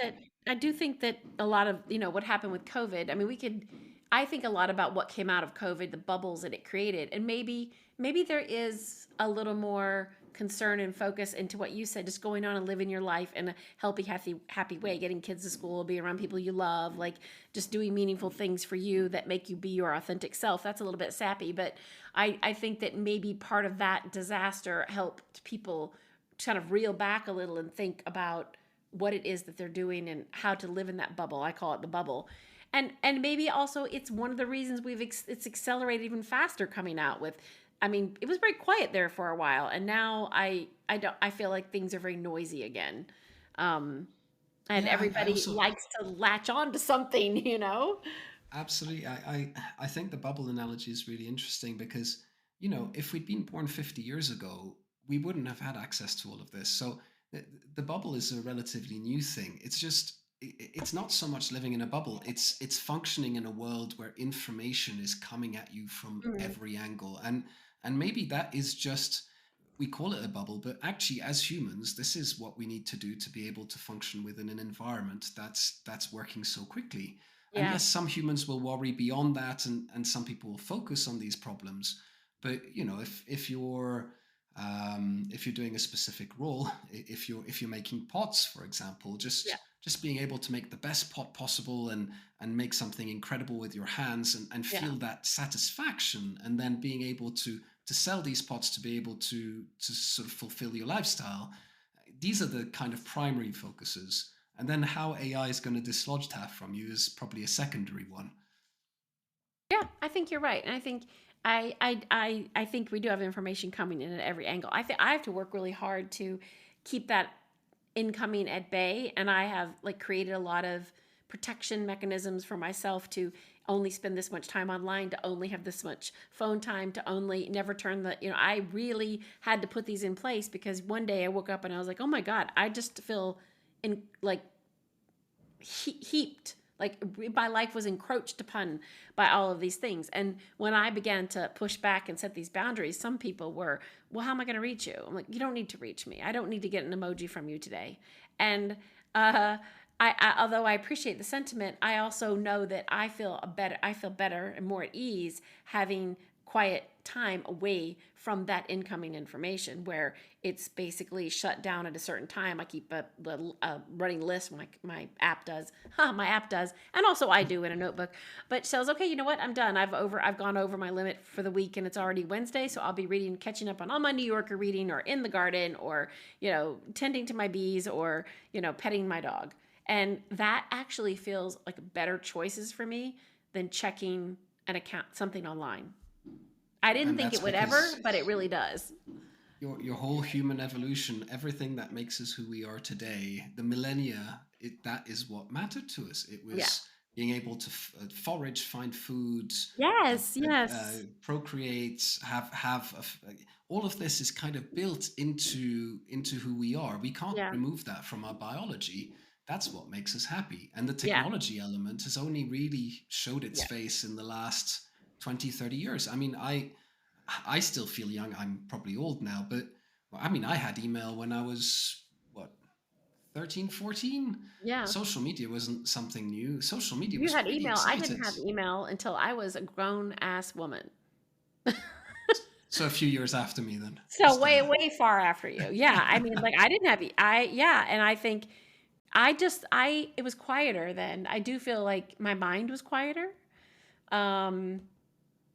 that a lot of what happened with COVID. I mean, I think a lot about what came out of COVID, the bubbles that it created, and maybe there is a little more concern and focus into what you said, just going on and living your life in a healthy, happy way, getting kids to school, being around people you love, like just doing meaningful things for you that make you be your authentic self. That's a little bit sappy, but I think that maybe part of that disaster helped people kind of reel back a little and think about what it is that they're doing and how to live in that bubble. I call it the bubble. And maybe also it's one of the reasons it's accelerated even faster coming out with. I mean, it was very quiet there for a while, and now I feel like things are very noisy again, and everybody likes to latch on to something, Absolutely, I think the bubble analogy is really interesting because if we'd been born 50 years ago, we wouldn't have had access to all of this. So the bubble is a relatively new thing. It's not so much living in a bubble. It's functioning in a world where information is coming at you from every angle. And maybe that is just, we call it a bubble, but actually as humans, this is what we need to do to be able to function within an environment that's working so quickly. And Yeah. yes, some humans will worry beyond that, and some people will focus on these problems. But if you're doing a specific role, if you're making pots, for example, Yeah. just being able to make the best pot possible, and make something incredible with your hands, and Yeah. feel that satisfaction, and then being able to sell these pots to be able to sort of fulfill your lifestyle. These are the kind of primary focuses. And then how AI is going to dislodge that from you is probably a secondary one. Yeah, I think you're right, and I think we do have information coming in at every angle. I think I have to work really hard to keep that incoming at bay, and I have like created a lot of protection mechanisms for myself to only spend this much time online, to only have this much phone time, to only never turn the, I really had to put these in place because one day I woke up and I was like, oh my God, I just feel in like heaped, like my life was encroached upon by all of these things. And when I began to push back and set these boundaries, some people were, well, how am I going to reach you? I'm like, you don't need to reach me. I don't need to get an emoji from you today. And although I appreciate the sentiment, I also know that I feel better and more at ease having quiet time away from that incoming information where it's basically shut down at a certain time. I keep a running list, my app does. My app does. And also I do in a notebook. But says, okay, you know what? I'm done. I've gone over my limit for the week and it's already Wednesday. So I'll be catching up on all my New Yorker reading or in the garden or, tending to my bees or, petting my dog. And that actually feels like better choices for me than checking an account, something online. I didn't And think that's it would ever, because but it really does. your whole human evolution, everything that makes us who we are today, the millennia, that is what mattered to us. It Yeah. was being able to forage, find food, Yes, yes. procreate, all of this is kind of built into who we are. We can't Yeah. remove that from our biology. That's what makes us happy. And the Yeah. technology element has only really showed its Yeah. face in the last 20, 30 years. I mean, I still feel young. I'm probably old now, but well, I mean, I had email when I was, what, 13, 14? Yeah. Social media wasn't something new. Social media You was had pretty email. I didn't excited. have email until I was a grown ass woman. So a few years after me then. So Just way, way far after you. Yeah. I mean, like I didn't have, yeah. And I think it was quieter then. I do feel like my mind was quieter. Um,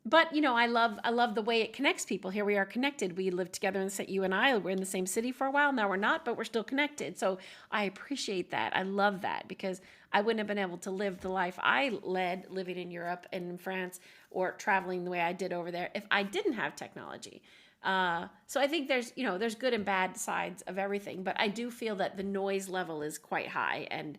But I love the way it connects people. Here we are connected. We lived together you and I were in the same city for a while. Now we're not, but we're still connected. So I appreciate that. I love that because I wouldn't have been able to live the life I led living in Europe and in France or traveling the way I did over there if I didn't have technology. So I think there's good and bad sides of everything, but I do feel that the noise level is quite high, and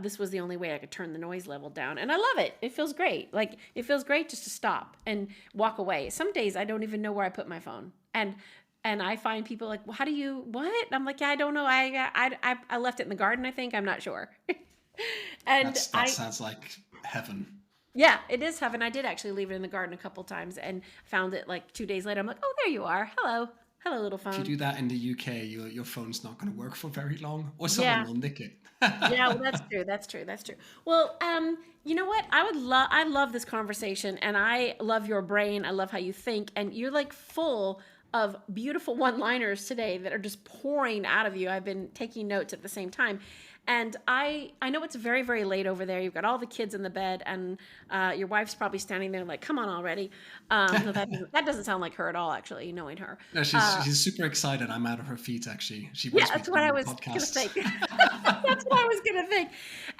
this was the only way I could turn the noise level down, and I love it. It feels great. Like it feels great just to stop and walk away. Some days I don't even know where I put my phone, and I find people like, well, how do you what? I'm like, yeah, I don't know. I left it in the garden. I think I'm not sure, and that sounds like heaven. yeah, it is heaven. I did actually leave it in the garden a couple times and found it like 2 days later. I'm like, oh, there you are. Hello. Hello, little If you phone. do that in the UK, your phone's not going to work for very long, or someone Yeah. will nick it. Yeah, well, that's true. That's true. That's true. Well, you know what? I love this conversation and I love your brain. I love how you think. And you're like full of beautiful one-liners today that are just pouring out of you. I've been taking notes at the same time. And I know it's very, very late over there. You've got all the kids in the bed, and your wife's probably standing there like, "Come on already." No, that doesn't sound like her at all. Actually, knowing her, No, she's super excited. I'm out of her feet. Actually, she yeah, wants me that's to what do I more was gonna podcasts. think. That's what I was gonna think.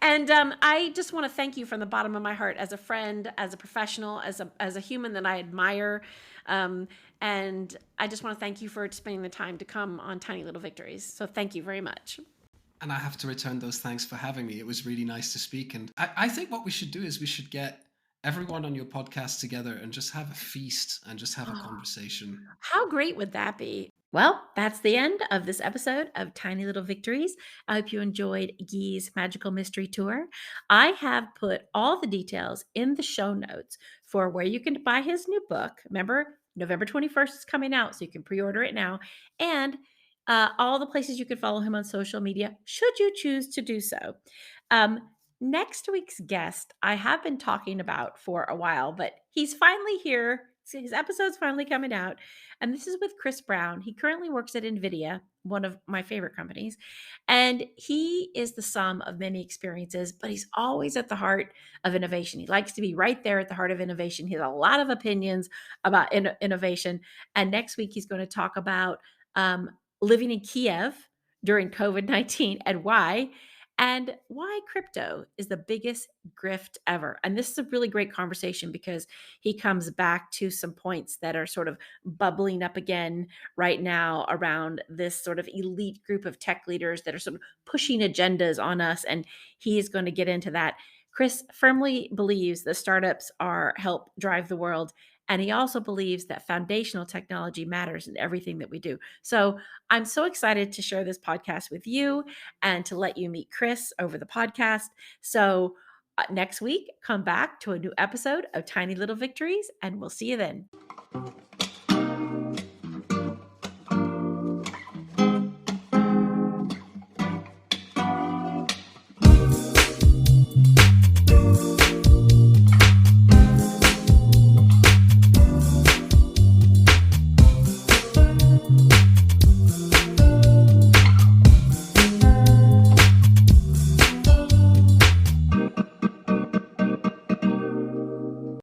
And I just want to thank you from the bottom of my heart, as a friend, as a professional, as a human that I admire. And I just want to thank you for spending the time to come on Tiny Little Victories. So thank you very much. And I have to return those thanks for having me. It was really nice to speak. And I think what we should do is we should get everyone on your podcast together and just have a feast and just have a conversation. How great would that be? Well, that's the end of this episode of Tiny Little Victories. I hope you enjoyed Guy's Magical Mystery Tour. I have put all the details in the show notes for where you can buy his new book. Remember, November 21st is coming out, so you can pre order it now. And all the places you can follow him on social media, should you choose to do so. Um, next week's guest, I have been talking about for a while, but he's finally here. So his episode's finally coming out. And this is with Chris Brown. He currently works at NVIDIA, one of my favorite companies. And he is the sum of many experiences, but he's always at the heart of innovation. He likes to be right there at the heart of innovation. He has a lot of opinions about innovation. And next week, he's going to talk about living in Kiev during COVID-19 and why crypto is the biggest grift ever. And this is a really great conversation because he comes back to some points that are sort of bubbling up again right now around this sort of elite group of tech leaders that are sort of pushing agendas on us. And he is going to get into that. Chris firmly believes that startups are help drive the world. And he also believes that foundational technology matters in everything that we do. So I'm so excited to share this podcast with you and to let you meet Chris over the podcast. So next week, come back to a new episode of Tiny Little Victories, and we'll see you then.